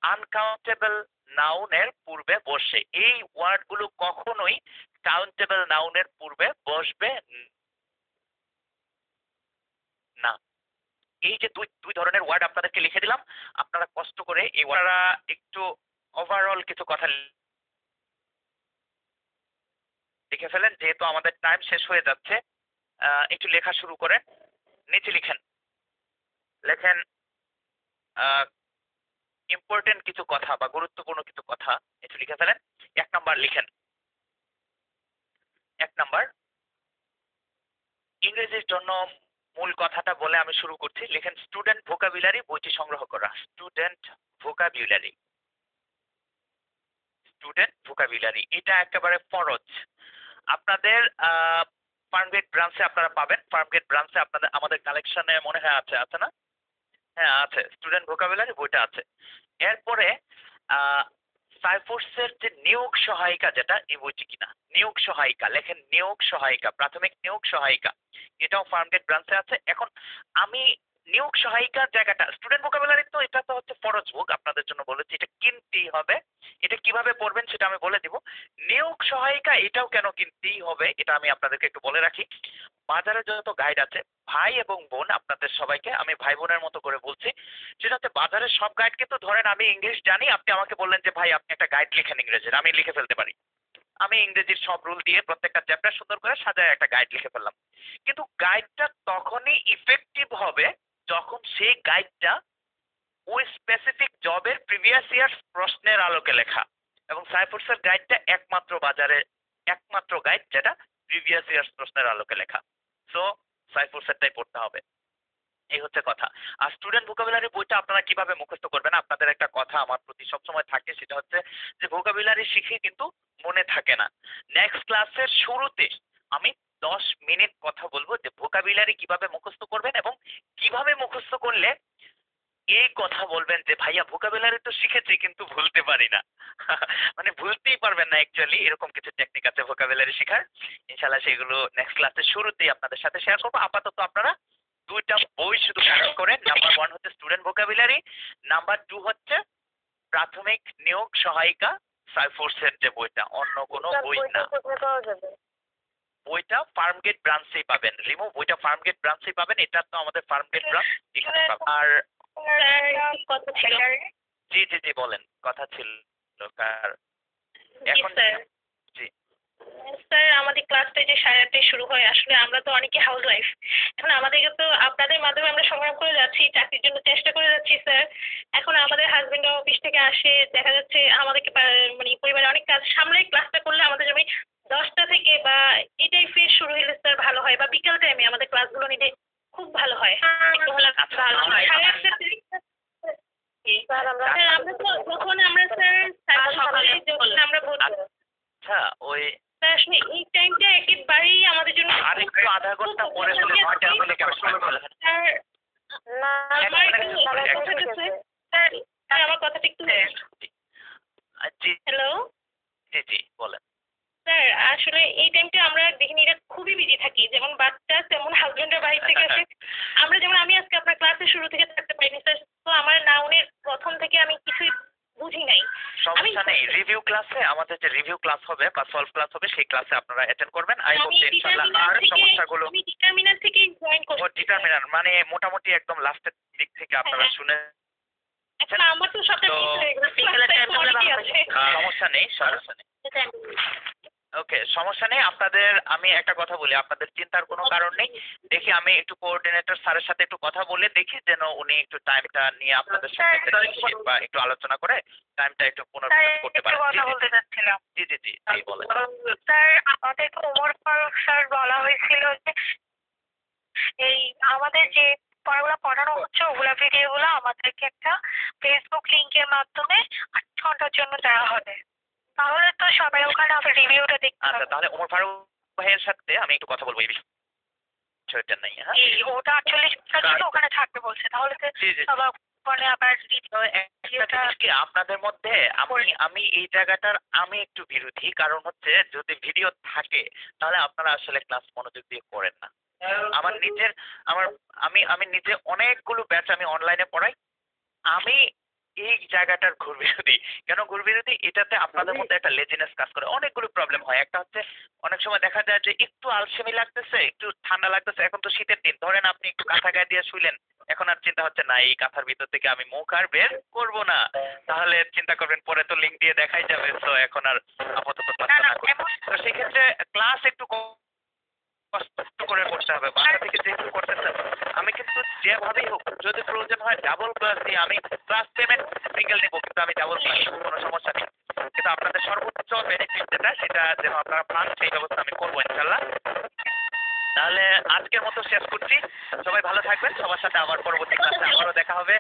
আনকাউন্টেবল নাউনের পূর্বে বসে। এই ওয়ার্ডগুলো কখনোই কাউন্টেবল নাউনের পূর্বে বসবে না। এই যে দুই ধরনের ওয়ার্ড আপনাদেরকে লিখে দিলাম, আপনারা কষ্ট করে এই ওয়ার্ডটা একটু ওভারঅল কিছু কথা লিখে ফেলেন, যেহেতু আমাদের টাইম শেষ হয়ে যাচ্ছে। একটু লেখা শুরু করেন। নিচে লিখেন, লেখেন ইম্পর্টেন্ট কিছু কথা বা গুরুত্বপূর্ণ কিছু কথা একটু লিখে ফেলেন। 1 নাম্বার লিখেন, 1 নাম্বার ইংরেজির জন্য মূল কথাটা বলে আমি শুরু করছি। লিখেন স্টুডেন্ট ভোকাবুলারি বইটি সংগ্রহ করা। স্টুডেন্ট ভোকাবুলারি, স্টুডেন্ট ভোকাবুলারি এটা একেবারে ফরজ। আপনাদের ফার্মগেট ব্রাঞ্চে আপনারা পাবেন। ফার্মগেট ব্রাঞ্চে আপনাদের আমাদের কালেকশনে মনে হয় আছে, আছে না? হ্যাঁ আছে, স্টুডেন্ট ভোকাবুলারি বইটা আছে। এরপরে সাইফোর্সের যে নিয়োগ সহায়িকা, যেটা এই বইটি কিনা, নিয়োগ সহায়িকা লেখেন, নিয়োগ সহায়িকা, প্রাথমিক নিয়োগ সহায়িকা, এটাও ফার্মগেট ব্রাঞ্চে আছে। এখন আমি নিয়োগ সহায়িকার জায়গাটা, স্টুডেন্ট ভোকাবুলারি তো এটা তো হচ্ছে ফরজ বুক, আপনাদের জন্য বলেছি, এটা কিনতেই হবে। এটা কিভাবে পড়বেন সেটা আমি বলে দিব। নিয়োগ সহায়িকা এটাও কেন কিনতেই হবে এটা আমি আপনাদেরকে একটু বলে রাখি। বাজারে যত গাইড আছে, ভাই এবং বোন আপনাদের সবাইকে আমি ভাই বোনের মতো করে বলছি, সেটা হচ্ছে বাজারের সব গাইড কিন্তু, ধরেন আমি ইংলিশ জানি, আপনি আমাকে বললেন যে ভাই আপনি একটা গাইড লিখেন ইংরেজির, আমি লিখে ফেলতে পারি। আমি ইংরেজির সব রুল দিয়ে প্রত্যেকটা চ্যাপ্টার সুন্দর করে সাজায় একটা গাইড লিখে ফেললাম। কিন্তু গাইডটা তখনই ইফেক্টিভ হবে যখন সেই গাইডটা ওই স্পেসিফিক জবের প্রিভিয়াস ইয়ার্স প্রশ্নের আলোকে লেখা। এবং সাইফোর্সের গাইডটা একমাত্র বাজারে একমাত্র গাইড যেটা প্রিভিয়াস ইয়ার্স প্রশ্নের আলোকে লেখা। সো সাইফোর্সেরটাই পড়তে হবে, এই হচ্ছে কথা। আর স্টুডেন্ট ভোকাবুলারি বইটা আপনারা কিভাবে মুখস্থ করবেন, আপনাদের একটা কথা আমার প্রতি সবসময় থাকে, সেটা হচ্ছে যে ভোকাবুলারি শিখে কিন্তু মনে থাকে না। নেক্সট ক্লাসের শুরুতে আমি 10 মিনিট কথা বলবো যে ভোকাবুলারি কিভাবে মুখস্থ করবেন এবং কিভাবে মুখস্থ করলে এই কথা বলবেন যে ভাইয়া ভোকাবুলারি তো শিখেছি কিন্তু ভুলতে পারি না। মানে ভুলতেই পারবেন না অ্যাকচুয়ালি, এরকম কিছু টেকনিক আছে ভোকাবুলারি শেখার। ইনশাআল্লাহ সেগুলো নেক্সট ক্লাসের শুরুতেই আপনাদের সাথে শেয়ার করবো। আপাতত আপনারা দুইটা বই শুধু কালেক্ট করেন। নাম্বার 1 হচ্ছে স্টুডেন্ট ভোকাবুলারি, নাম্বার 2 হচ্ছে প্রাথমিক নিয়োগ সহায়িকা সাইফোর্সের যে বইটা, অন্য কোনো বই না। বইটা ফার্মগেট ব্রাঞ্চেই পাবেন। রিমু বইটা ফার্মগেট ব্রাঞ্চেই পাবেন। এটা তো আমাদের ফার্মগেট ব্রাঞ্চ, এখানে পাবেন। আর কথা ছিল। জি জি জি বলেন, কথা ছিল কার? এখন জি স্যার আমাদের ক্লাসটা যে 8:30টায় শুরু হয়, আসলে আমরা তো অনেকে হাউস ওয়াইফ। এখন আমাদেরকে তো আপনাদের মাধ্যমে আমরা সংগ্রাম করে যাচ্ছি, চাকরির জন্য চেষ্টা করে যাচ্ছি স্যার। এখন আমাদের হাজবেন্ডরা অফিস থেকে আসে, দেখা যাচ্ছে আমাদেরকে মানে পরিবারে অনেক কাজ সামলে ক্লাসটা করলে আমাদের যেমন 10টা থেকে বা এই টাইপের শুরু হলে স্যার ভালো হয়, বা বিকাল টাইমে আমাদের ক্লাসগুলো নিতে খুব ভালো হয়। একটু হলে ভালো হয়। 8:30 স্যার আমরা তো যখন আমরা স্যার সকালে যখন আমরা আচ্ছা ওই আসলে এই টাইমটা একেবারেই আমাদের জন্য আর একটু আধা ঘন্টা পরে হলে 9টা হলে কেমন হয়? না আমার স্যার আমার কথাটা একটু জি হ্যালো জি জি বলেন। স্যার আসলে এই টাইমটা আমরা গৃহিণীরা খুবই বিজি থাকি, যেমন বাচ্চা তেমন হাজবেন্ডের বাড়ি থেকে আসে। আমরা যেমন আমি আজকে আপনার ক্লাসে শুরু থেকে থাকতে পারিনি স্যার, তো আমার নাউনের প্রথম থেকে আমি কিছুই বুঝি নাই। আমি সমস্যা নেই, রিভিউ ক্লাসে আমাদের যে রিভিউ ক্লাস হবে বা সলভ ক্লাস হবে সেই ক্লাসে আপনারা অ্যাটেন্ড করবেন। আই হোপ যে ইনশাআল্লাহ আর সমস্যাগুলো আমি ডিটারমিনার থেকে জয়েন ও করছি। ডিটারমিনার মানে মোটামুটি একদম লাস্টের দিক থেকে আপনারা হ্যাঁ। শুনে এখন আমার তো সবটা তো- মিস হয়ে গেছে। ক্লাসটা এখন অনেকেই আছে। সমস্যা নেই, সমস্যা নেই। ওকে, সমস্যা নেই। আপনাদের আমি একটা কথা বলি, আপনাদের চিন্তার কোনো কারণ নেই। দেখি আমি একটু কোঅর্ডিনেটর স্যারের সাথে একটু কথা বলে দেখি যেন উনি একটু টাইমটা নিয়ে আপনাদের সাথে বা একটু আলোচনা করে টাইমটা একটু পুনর্বিন্যাস করতে পারেন। কথা বলতে চাচ্ছিলাম। জি জি জি জি বলেন। স্যার আমাদেরকে ওমর ফারুক স্যার বলা হয়েছিল যে এই আমাদের যে পড়াগুলো পড়ানো হচ্ছে ওগুলা ভিডিওগুলো আমাদেরকে একটা ফেসবুক লিংকের মাধ্যমে 8 ঘন্টার জন্য দেওয়া হবে। তাহলে তো সবাই ওখানে আবার রিভিউটা দেখতে আচ্ছা, পাবে। তাহলে ওমর ফারুক ভাইয়ের সাথে আমি একটু কথা বলবো এই বিষয়টা নিয়ে। হ্যাঁ ওটা 48 ঘন্টার জন্য ওখানে থাকবে বলছে। তাহলে তো জি জি। সবাই ওখানে আবার তো একটা জিনিস কি আপনাদের মধ্যে আমি এই জায়গাটার আমি একটু বিরোধী, কারণ হচ্ছে যদি ভিডিও থাকে তাহলে আপনারা আসলে ক্লাস মনোযোগ দিয়ে করেন না। আমার নিজের আমি নিজে অনেকগুলো ব্যাচ আমি অনলাইনে পড়াই। আমি এই জায়গাটার ঘুর বিরোধী। কেন ঘুর বিরোধী? এটাতে আপনাদের মধ্যে একটা লেজিনেস কাজ করে, অনেকগুলো প্রবলেম হয়। একটা হচ্ছে অনেক সময় দেখা যায় যে একটু আলসেমি লাগতেছে, একটু ঠান্ডা লাগতেছে, এখন তো শীতের দিন, ধরেন আপনি একটু কাঁথা গায়ে দিয়ে শুইলেন, এখন আর চিন্তা হচ্ছে না এই কাঁথার ভিতর থেকে আমি মুখ আর বের করবো না, তাহলে চিন্তা করবেন পরে তো লিঙ্ক দিয়ে দেখাই যাবে, তো এখন আর আপাতত ক্লাসটা না করি। তো সেক্ষেত্রে ক্লাস একটু কষ্ট করে করতে হবে। বাসা থেকে যেহেতু করতেছেন, আমি কিন্তু যেভাবেই হোক যদি প্রয়োজন হয় ডাবল ক্লাস দিয়ে আমি ক্লাস পেমেন্ট সিঙ্গেল নেবো, কিন্তু আমি ডাবল ক্লাস নেবো, কোনো সমস্যা নেই। কিন্তু আপনাদের সর্বোচ্চ বেনিফিট যেটা সেটা যেন আপনারা পান সেই ব্যবস্থা আমি করবো ইনশাল্লাহ। তাহলে আজকের মতো শেষ করছি। সবাই ভালো থাকবেন, সবার সাথে আবার পরবর্তী ক্লাসে আবারও দেখা হবে।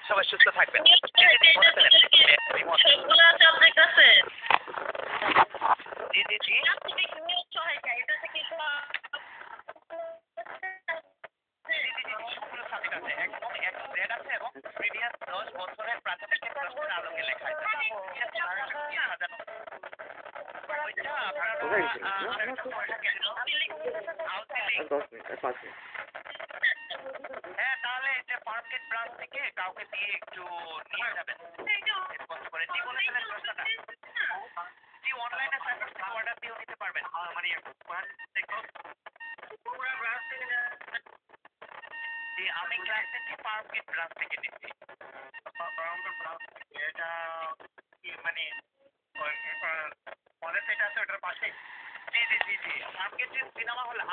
সবাই সুস্থ থাকবেন। সবগুলো আছে আপনার কাছে? জি জি জি। সবগুলো সাবজেক্ট আছে, একদম Z আছে এবং প্রিভিয়াস 10 বছরের প্রাথমিক প্রশ্নের আলোকে লেখা আছে। সাজানো। ওইটা আপনারা আরেকটা পয়সা কেটে দাও। আউটলিং। 10 মিনিট 5 মিনিট। হ্যাঁ, তাহলে যে মার্কেট ব্রাঞ্চ থেকে কাউকে দিয়ে একটু নিয়ে যাবেন। একটু কষ্ট করে জি বলেছিলেন প্রশ্নটা। জি অনলাইনে সার্ভিস থেকে অর্ডার দিয়েও নিতে পারবেন। মানে পুরো ব্রাঞ্চ থেকে জি আমি ক্লাস নিচ্ছি মার্কেট ব্রাঞ্চ থেকে নিচ্ছি। এটা কি মানে কলেজ যেটা আছে ওটার পাশে? জি জি জি জি। Market cinema hall